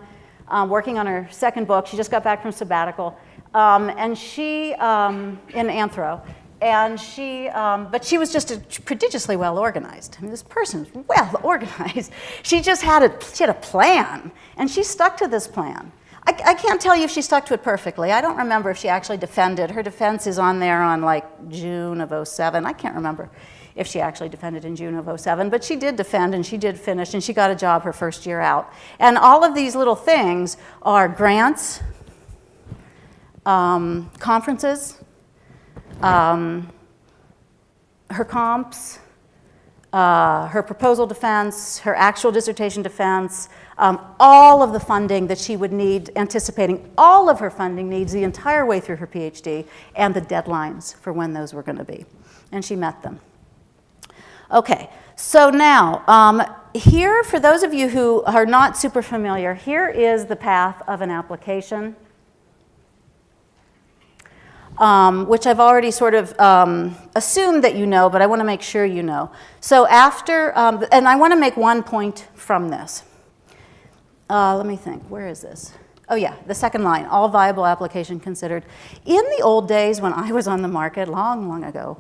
working on her second book. She just got back from sabbatical, and she, in anthro, and but she was just prodigiously well organized. I mean, this person is well organized. She just had a plan, and she stuck to this plan. I can't tell you if she stuck to it perfectly. I don't remember if she actually defended. Her defense is on there on like June of 07. I can't remember if she actually defended in June of 07, but she did defend and she did finish and she got a job her first year out. And all of these little things are grants, conferences, her comps, her proposal defense, her actual dissertation defense, all of the funding that she would need, anticipating all of her funding needs the entire way through her PhD, and the deadlines for when those were going to be. And she met them. Okay, so now, here, for those of you who are not super familiar, here is the path of an application, which I've already sort of assumed that you know, but I want to make sure you know. So after, and I want to make one point from this. Let me think, where is this? Oh yeah, the second line, all viable application considered. In the old days when I was on the market, long, long ago,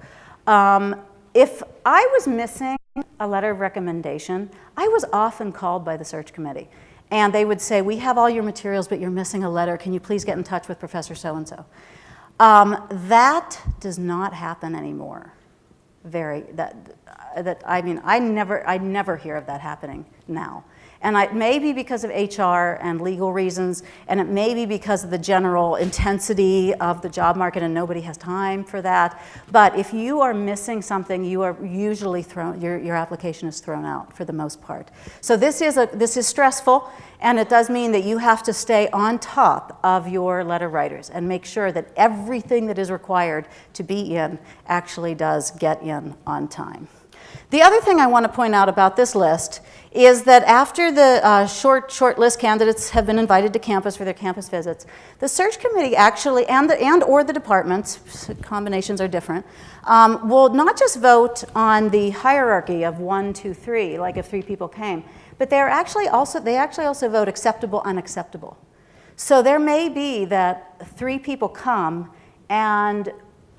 if I was missing a letter of recommendation, I was often called by the search committee. And they would say, we have all your materials, but you're missing a letter. Can you please get in touch with Professor so-and-so? That does not happen anymore. I mean, I never hear of that happening now. And it may be because of HR and legal reasons, and it may be because of the general intensity of the job market and nobody has time for that. But if you are missing something, you are usually your application is thrown out for the most part. So this is stressful, and it does mean that you have to stay on top of your letter writers and make sure that everything that is required to be in actually does get in on time. The other thing I want to point out about this list is that after the short list candidates have been invited to campus for their campus visits, the search committee actually, or the departments, combinations are different, will not just vote on the hierarchy of 1, 2, 3, like if 3 people came, but they actually also vote acceptable, unacceptable. So there may be that 3 people come and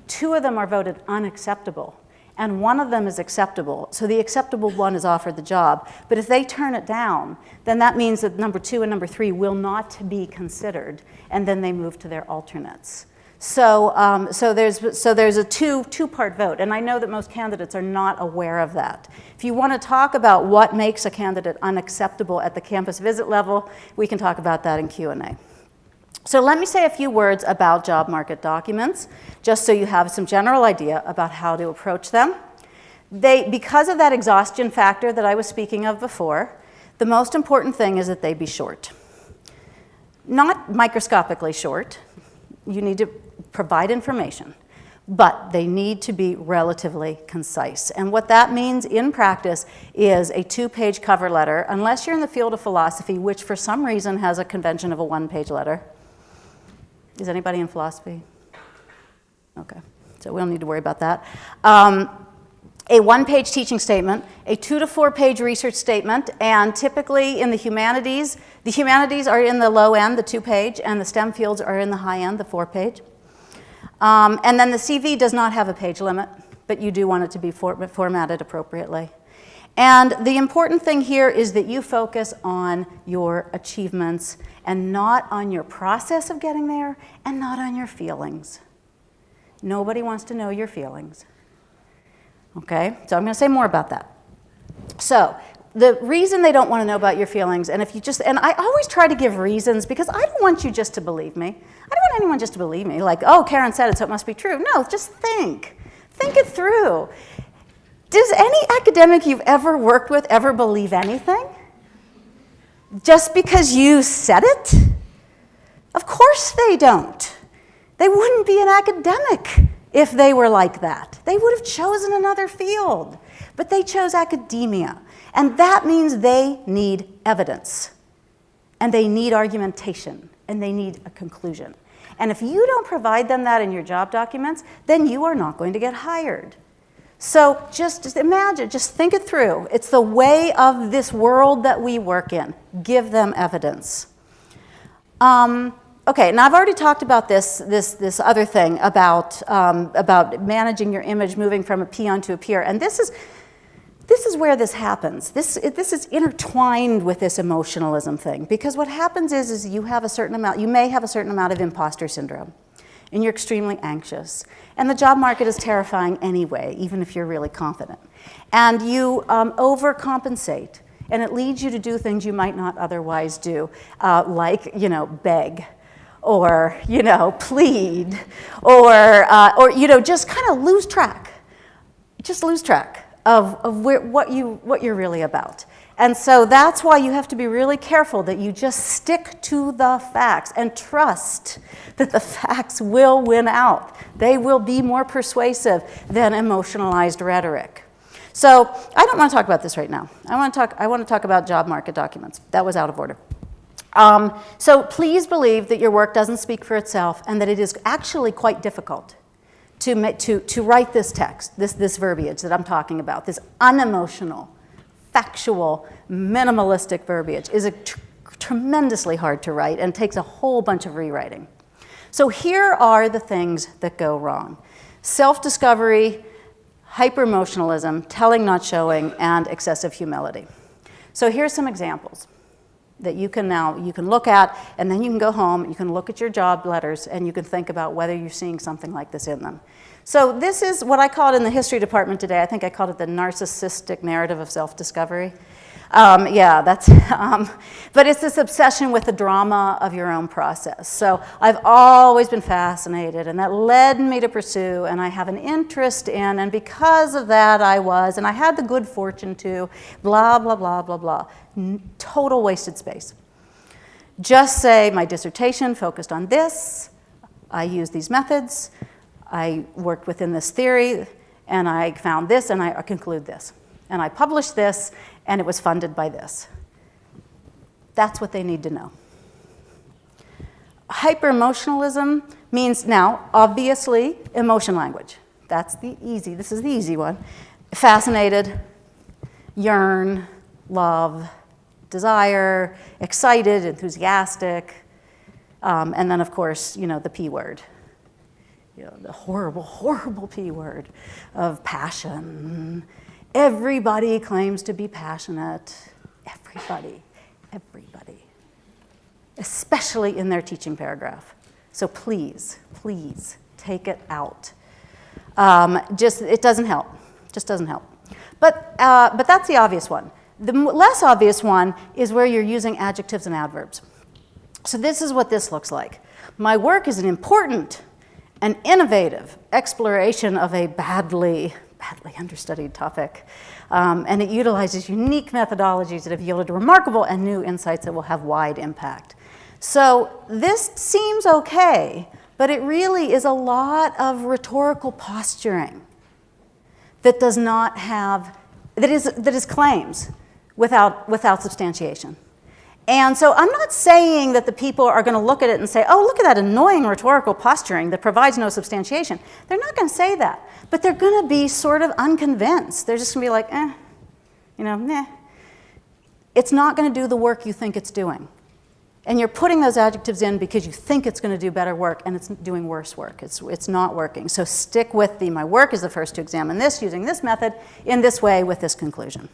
2 of them are voted unacceptable, and 1 of them is acceptable. So the acceptable one is offered the job. But if they turn it down, then that means that number 2 and number 3 will not be considered, and then they move to their alternates. So there's a two-part vote, and I know that most candidates are not aware of that. If you want to talk about what makes a candidate unacceptable at the campus visit level, we can talk about that in Q&A. So let me say a few words about job market documents, just so you have some general idea about how to approach them. Because of that exhaustion factor that I was speaking of before, the most important thing is that they be short. Not microscopically short. You need to provide information, but they need to be relatively concise. And what that means in practice is a 2-page cover letter, unless you're in the field of philosophy, which for some reason has a convention of a 1-page letter. Is anybody in philosophy? Okay, so we don't need to worry about that. A 1-page teaching statement, a 2 to 4-page research statement, and typically in the humanities are in the low end, the 2-page, and the STEM fields are in the high end, the 4-page. And then the CV does not have a page limit, but you do want it to be formatted appropriately. And the important thing here is that you focus on your achievements and not on your process of getting there and not on your feelings. Nobody wants to know your feelings. Okay, so I'm going to say more about that. So the reason they don't want to know about your feelings, and I always try to give reasons because I don't want you just to believe me. I don't want anyone just to believe me, like, oh, Karen said it, so it must be true. No, just think. Think it through. Does any academic you've ever worked with ever believe anything? Just because you said it? Of course they don't. They wouldn't be an academic if they were like that. They would have chosen another field, but they chose academia. And that means they need evidence, and they need argumentation, and they need a conclusion. And if you don't provide them that in your job documents, then you are not going to get hired. So just imagine, just think it through. It's the way of this world that we work in. Give them evidence. Okay, now I've already talked about this other thing about managing your image, moving from a peon to a peer, and this is where this happens. This is intertwined with this emotionalism thing, because what happens is you may have a certain amount of imposter syndrome, and you're extremely anxious, and the job market is terrifying anyway, even if you're really confident, and you overcompensate, and it leads you to do things you might not otherwise do, like beg, or plead, or just kind of lose track. Just lose track of what you're really about. And so that's why you have to be really careful that you just stick to the facts and trust that the facts will win out. They will be more persuasive than emotionalized rhetoric. So I don't want to talk about this right now. I want to talk about job market documents. That was out of order. So please believe that your work doesn't speak for itself and that it is actually quite difficult to write this text, this verbiage that I'm talking about, this unemotional, factual, minimalistic verbiage is tremendously hard to write and takes a whole bunch of rewriting. So here are the things that go wrong. Self-discovery, hyper-emotionalism, telling not showing, and excessive humility. So here's some examples. that you can look at, and then you can go home, you can look at your job letters, and you can think about whether you're seeing something like this in them. So this is what I call it in the history department today. I think I called it the narcissistic narrative of self-discovery. Yeah, that's, but it's this obsession with the drama of your own process. So I've always been fascinated, and that led me to pursue, and I have an interest in, and because of that and I had the good fortune to, blah, blah, blah, blah, blah. Total wasted space. Just say my dissertation focused on this, I used these methods, I worked within this theory, and I found this, and I conclude this. And I published this, and it was funded by this. That's what they need to know. Hyper-emotionalism means now, obviously, emotion language. This is the easy one. Fascinated, yearn, love, desire, excited, enthusiastic, and then, of course, the P word. The horrible, horrible P word of passion. Everybody claims to be passionate. Everybody. Especially in their teaching paragraph. So please, please take it out. It doesn't help. Just doesn't help. But that's the obvious one. The less obvious one is where you're using adjectives and adverbs. So this is what this looks like. My work is an important and innovative exploration of a badly understudied topic, and it utilizes unique methodologies that have yielded remarkable and new insights that will have wide impact. So this seems okay, but it really is a lot of rhetorical posturing that does not have, that is claims without substantiation. And so I'm not saying that the people are going to look at it and say, oh, look at that annoying rhetorical posturing that provides no substantiation. They're not going to say that, but they're going to be sort of unconvinced. They're just going to be like, nah. It's not going to do the work you think it's doing. And you're putting those adjectives in because you think it's going to do better work, and it's doing worse work. It's not working. So stick with my work is the first to examine this using this method in this way with this conclusion.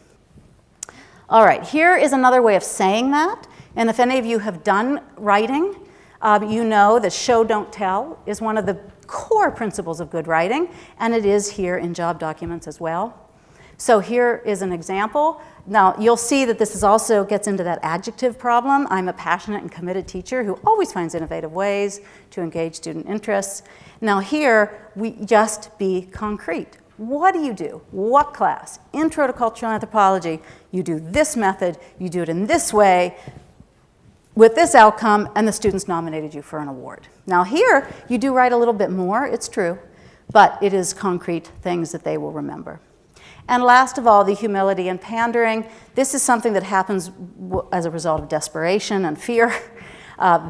All right, here is another way of saying that. And if any of you have done writing, you know that show, don't tell is one of the core principles of good writing, and it is here in job documents as well. So here is an example. Now, you'll see that this also gets into that adjective problem. I'm a passionate and committed teacher who always finds innovative ways to engage student interests. Now here, we just be concrete. What do you do? What class? Intro to Cultural Anthropology. You do this method, you do it in this way, with this outcome, and the students nominated you for an award. Now here, you do write a little bit more, it's true, but it is concrete things that they will remember. And last of all, the humility and pandering. This is something that happens as a result of desperation and fear.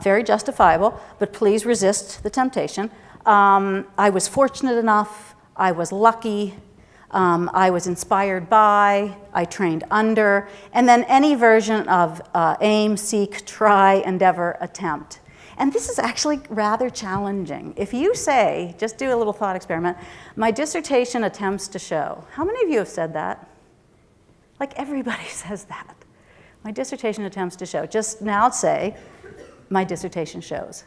Very justifiable, but please resist the temptation. I was fortunate enough, I was lucky, I was inspired by, I trained under, and then any version of aim, seek, try, endeavor, attempt. And this is actually rather challenging. If you say, just do a little thought experiment, my dissertation attempts to show. How many of you have said that? Like everybody says that. My dissertation attempts to show. Just now say, my dissertation shows.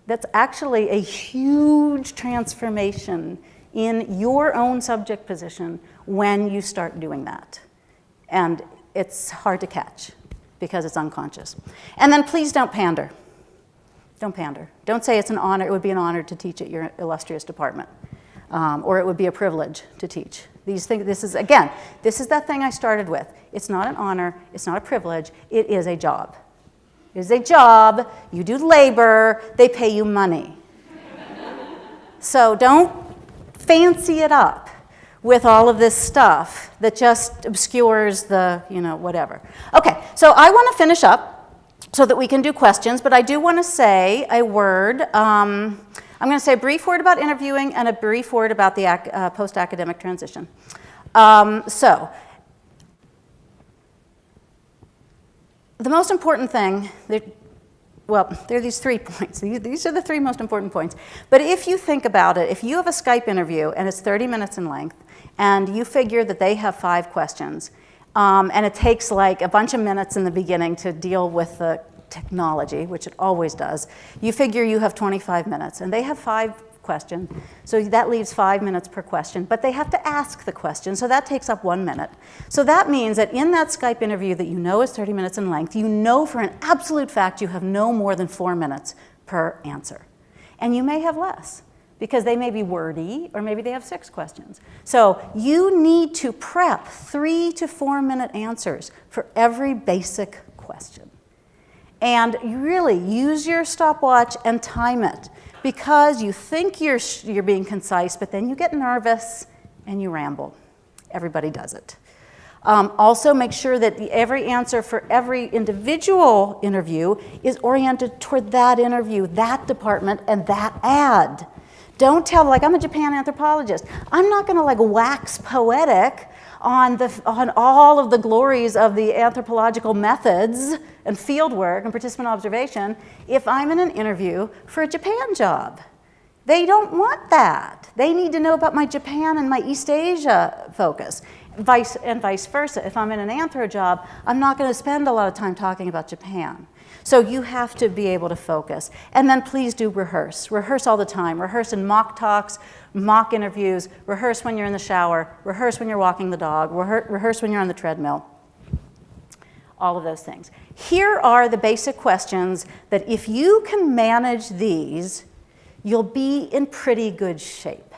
That's actually a huge transformation in your own subject position when you start doing that. And it's hard to catch because it's unconscious. And then please don't pander. Don't pander. Don't say it's an honor, it would be an honor to teach at your illustrious department. Or it would be a privilege to teach. These things, this is that thing I started with. It's not an honor, it's not a privilege, it is a job. It is a job, you do labor, they pay you money. So don't fancy it up with all of this stuff that just obscures the, whatever. Okay, so I want to finish up so that we can do questions, but I do want to say a word. I'm going to say a brief word about interviewing and a brief word about the post-academic transition. The most important thing, there are these 3 points. These are the 3 most important points. But if you think about it, if you have a Skype interview and it's 30 minutes in length, and you figure that they have 5 questions, And it takes like a bunch of minutes in the beginning to deal with the technology, which it always does. You figure you have 25 minutes, and they have 5 questions, so that leaves 5 minutes per question, but they have to ask the question, so that takes up 1 minute. So that means that in that Skype interview that you know is 30 minutes in length, you know for an absolute fact you have no more than 4 minutes per answer. And you may have less, because they may be wordy, or maybe they have 6 questions. So you need to prep 3 to 4 minute answers for every basic question. And you really use your stopwatch and time it, because you think you're being concise, but then you get nervous and you ramble. Everybody does it. Also, make sure that every answer for every individual interview is oriented toward that interview, that department, and that ad. Don't tell, like, I'm a Japan anthropologist. I'm not going to, like, wax poetic on all of the glories of the anthropological methods and field work and participant observation if I'm in an interview for a Japan job. They don't want that. They need to know about my Japan and my East Asia focus, vice versa. If I'm in an anthro job, I'm not going to spend a lot of time talking about Japan. So you have to be able to focus. And then please do rehearse. Rehearse all the time. Rehearse in mock talks, mock interviews. Rehearse when you're in the shower. Rehearse when you're walking the dog. Rehearse when you're on the treadmill. All of those things. Here are the basic questions that if you can manage these, you'll be in pretty good shape.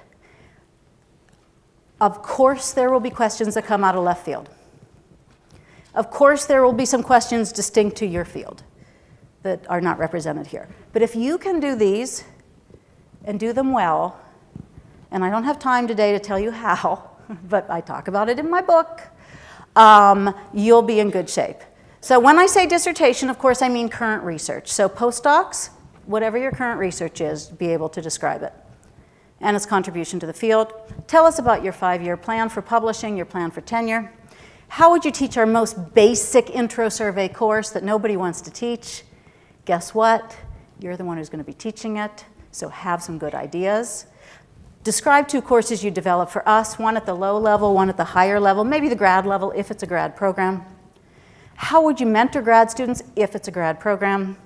Of course, there will be questions that come out of left field. Of course, there will be some questions distinct to your field that are not represented here. But if you can do these and do them well, and I don't have time today to tell you how, but I talk about it in my book, you'll be in good shape. So when I say dissertation, of course, I mean current research. So postdocs, whatever your current research is, be able to describe it and its contribution to the field. Tell us about your 5-year plan for publishing, your plan for tenure. How would you teach our most basic intro survey course that nobody wants to teach? Guess what? You're the one who's going to be teaching it, so have some good ideas. Describe 2 courses you develop for us, one at the low level, one at the higher level, maybe the grad level if it's a grad program. How would you mentor grad students if it's a grad program?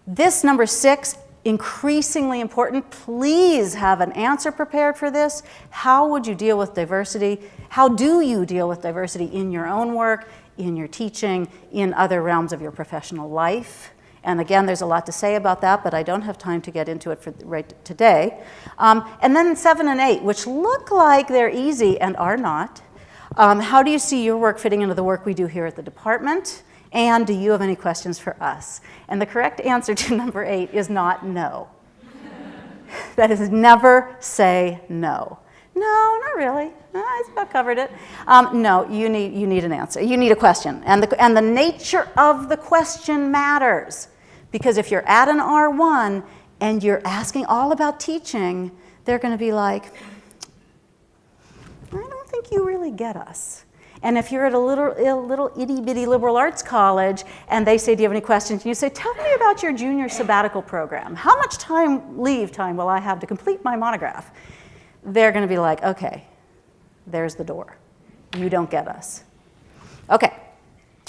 This, number 6, increasingly important. Please have an answer prepared for this. How would you deal with diversity? How do you deal with diversity in your own work, in your teaching, in other realms of your professional life? And again, there's a lot to say about that, but I don't have time to get into it right today. And then 7 and 8, which look like they're easy and are not. How do you see your work fitting into the work we do here at the department? And do you have any questions for us? And the correct answer to number 8 is not no. That is never say no. No, not really. I about covered it. No, you need an answer. You need a question. And the nature of the question matters. Because if you're at an R1 and you're asking all about teaching, they're going to be like, I don't think you really get us. And if you're at a little itty-bitty liberal arts college and they say, do you have any questions? And you say, tell me about your junior sabbatical program. How much leave time will I have to complete my monograph? They're going to be like, okay, there's the door. You don't get us. Okay.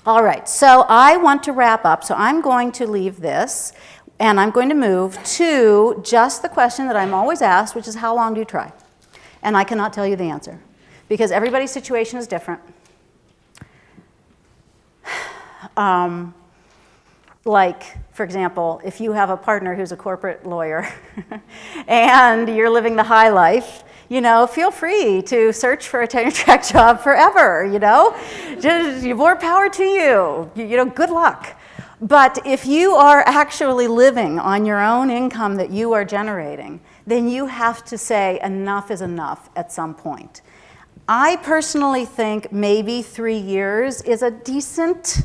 All right. So I want to wrap up. So I'm going to leave this, and I'm going to move to just the question that I'm always asked, which is how long do you try? And I cannot tell you the answer, because everybody's situation is different. Like, for example, if you have a partner who's a corporate lawyer and you're living the high life, you know, feel free to search for a tenure track job forever, you know? Just more power to you. You know, good luck. But if you are actually living on your own income that you are generating, then you have to say enough is enough at some point. I personally think maybe 3 years is a decent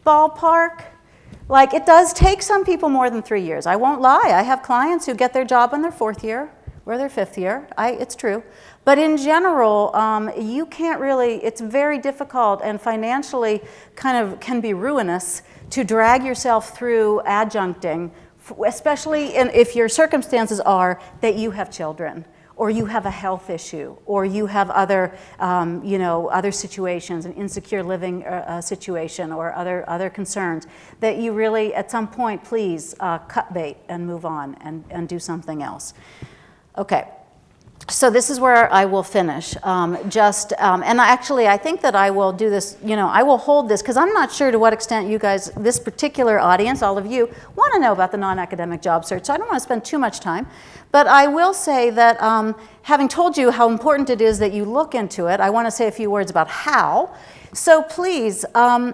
ballpark. Like, it does take some people more than 3 years. I won't lie. I have clients who get their job in their 4th year or their 5th year. It's true. But in general, you can't really, it's very difficult and financially kind of can be ruinous to drag yourself through adjuncting, especially if your circumstances are that you have children or you have a health issue, or you have other, other situations, an insecure living situation, or other concerns, that you really, at some point, please cut bait and move on and do something else. Okay. So this is where I will finish. And actually, I think that I will do this, I will hold this, because I'm not sure to what extent you guys, this particular audience, all of you, want to know about the non-academic job search, so I don't want to spend too much time. But I will say that having told you how important it is that you look into it, I want to say a few words about how. So please, I'm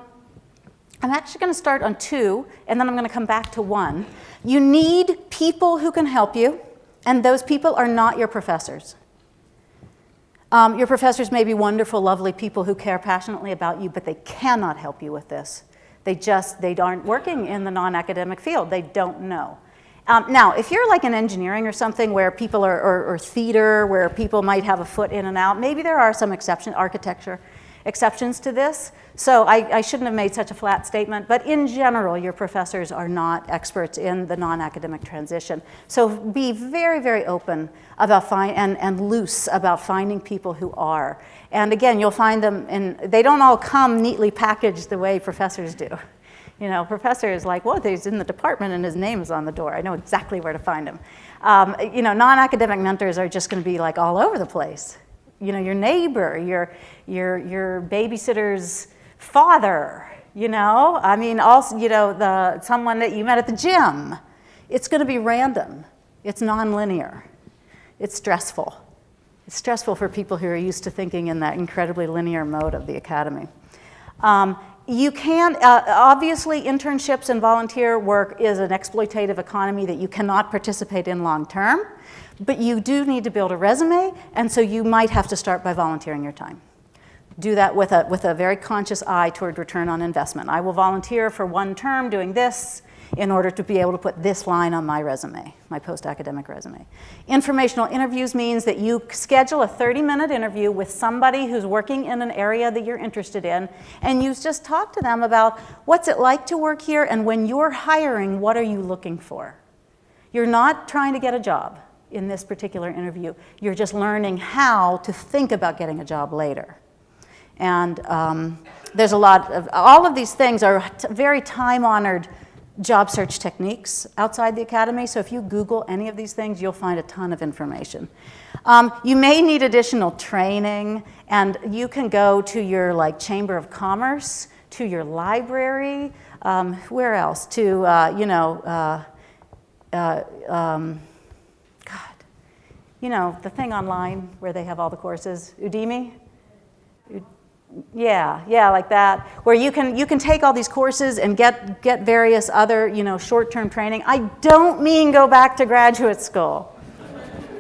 actually going to start on 2, and then I'm going to come back to 1. You need people who can help you. And those people are not your professors. Your professors may be wonderful, lovely people who care passionately about you, but they cannot help you with this. They aren't working in the non-academic field. They don't know. Now, if you're like in engineering or something where people or theater, where people might have a foot in and out, maybe there are some architecture exceptions to this. So I shouldn't have made such a flat statement, but in general, your professors are not experts in the non-academic transition. So be very, very open about and loose about finding people who are. And again, you'll find them they don't all come neatly packaged the way professors do. Professor is like, well, he's in the department and his name is on the door. I know exactly where to find him. Non-academic mentors are just going to be like all over the place. Your neighbor, your babysitter's father, also, someone that you met at the gym. It's going to be random. It's nonlinear. It's stressful. It's stressful for people who are used to thinking in that incredibly linear mode of the academy. You can, obviously, internships and volunteer work is an exploitative economy that you cannot participate in long term, but you do need to build a resume, and so you might have to start by volunteering your time. Do that with a very conscious eye toward return on investment. I will volunteer for 1 term doing this in order to be able to put this line on my resume, my post-academic resume. Informational interviews means that you schedule a 30-minute interview with somebody who's working in an area that you're interested in, and you just talk to them about what's it like to work here, and when you're hiring, what are you looking for? You're not trying to get a job in this particular interview. You're just learning how to think about getting a job later. And there's a lot of, all of these things are very time-honored job search techniques outside the academy. So if you Google any of these things, you'll find a ton of information. You may need additional training, and you can go to your Chamber of Commerce, to your library, where else? To, the thing online where they have all the courses, Udemy? Yeah, like that, where you can take all these courses and get various other, short-term training. I don't mean go back to graduate school.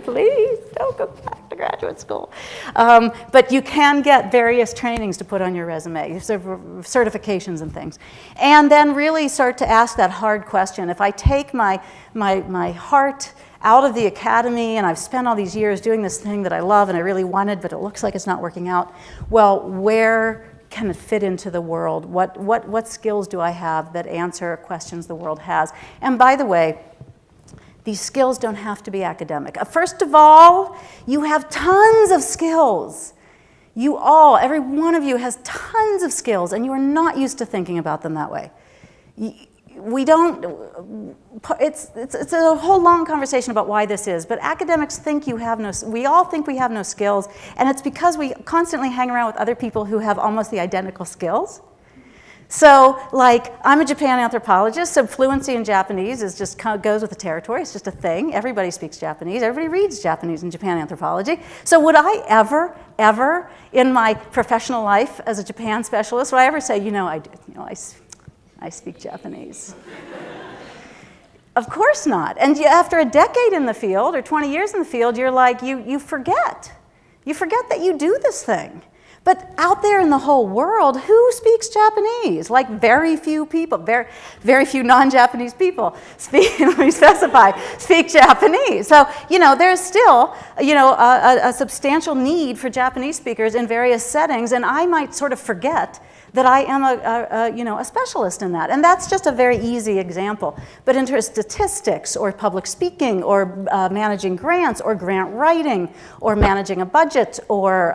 Please don't go back to graduate school. But you can get various trainings to put on your resume, certifications and things. And then really start to ask that hard question. If I take my heart out of the academy, and I've spent all these years doing this thing that I love and I really wanted, but it looks like it's not working out, well, where can it fit into the world? What skills do I have that answer questions the world has? And by the way, these skills don't have to be academic. First of all, you have tons of skills. Every one of you has tons of skills, and you are not used to thinking about them that way. It's a whole long conversation about why this is, but academics think we all think we have no skills, and it's because we constantly hang around with other people who have almost the identical skills. So, I'm a Japan anthropologist, so fluency in Japanese goes with the territory. It's just a thing. Everybody speaks Japanese. Everybody reads Japanese in Japan anthropology. So would I ever, in my professional life as a Japan specialist, would I ever say, I speak Japanese? Of course not. And after a decade in the field, or 20 years in the field, you're you forget. You forget that you do this thing. But out there in the whole world, who speaks Japanese? Very few people, very few non-Japanese people speak Japanese. So, there's still, a substantial need for Japanese speakers in various settings, and I might sort of forget that I am a specialist in that. And that's just a very easy example. But into statistics or public speaking or managing grants or grant writing or managing a budget or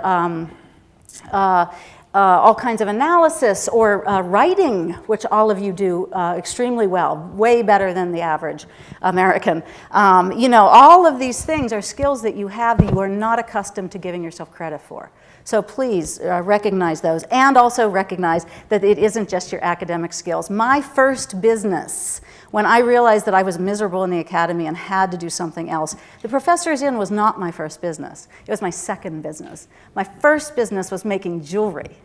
all kinds of analysis or writing, which all of you do extremely well, way better than the average American. All of these things are skills that you have that you are not accustomed to giving yourself credit for. So please recognize those, and also recognize that it isn't just your academic skills. My first business, when I realized that I was miserable in the academy and had to do something else, the Professor's Inn was not my first business. It was my second business. My first business was making jewelry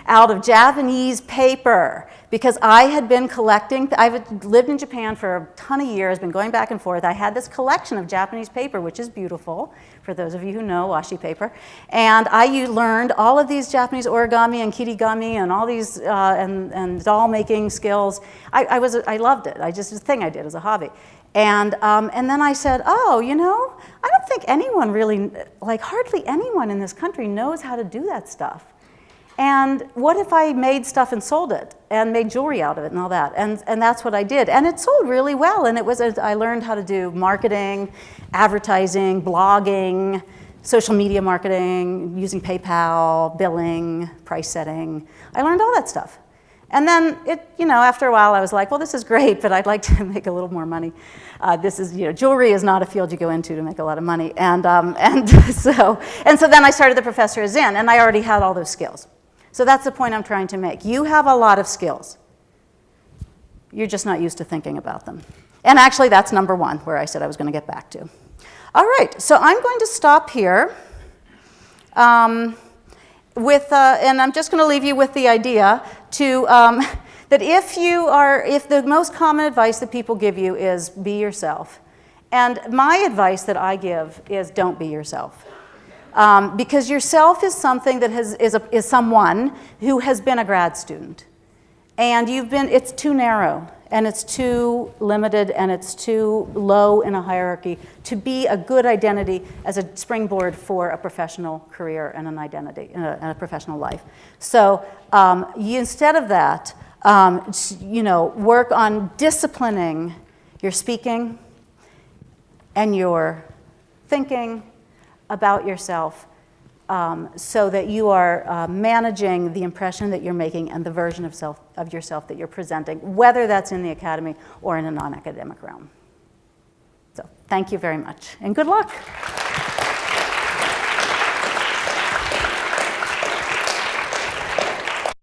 out of Japanese paper, because I had been collecting, I've lived in Japan for a ton of years, been going back and forth. I had this collection of Japanese paper, which is beautiful, for those of you who know washi paper. And I learned all of these Japanese origami and kirigami and all these and doll making skills. I loved it. It's a thing I did as a hobby. And then I said, oh, I don't think anyone really, hardly anyone in this country knows how to do that stuff. And what if I made stuff and sold it and made jewelry out of it and all that? And that's what I did. And it sold really well. And I learned how to do marketing, advertising, blogging, social media marketing, using PayPal, billing, price setting. I learned all that stuff. And then after a while I was like, well, this is great, but I'd like to make a little more money. Jewelry is not a field you go into to make a lot of money. And so then I started the Professor's Inn, and I already had all those skills. So that's the point I'm trying to make. You have a lot of skills. You're just not used to thinking about them. And actually, that's number one, where I said I was going to get back to. All right, so I'm going to stop here. And I'm just going to leave you with the idea that if the most common advice that people give you is be yourself. And my advice that I give is don't be yourself. Because yourself is something that is someone who has been a grad student. And it's too narrow, and it's too limited, and it's too low in a hierarchy to be a good identity as a springboard for a professional career and an identity and a professional life. So instead of that, work on disciplining your speaking and your thinking about yourself so that you are managing the impression that you're making and the version of yourself that you're presenting, whether that's in the academy or in a non-academic realm. So thank you very much, and good luck.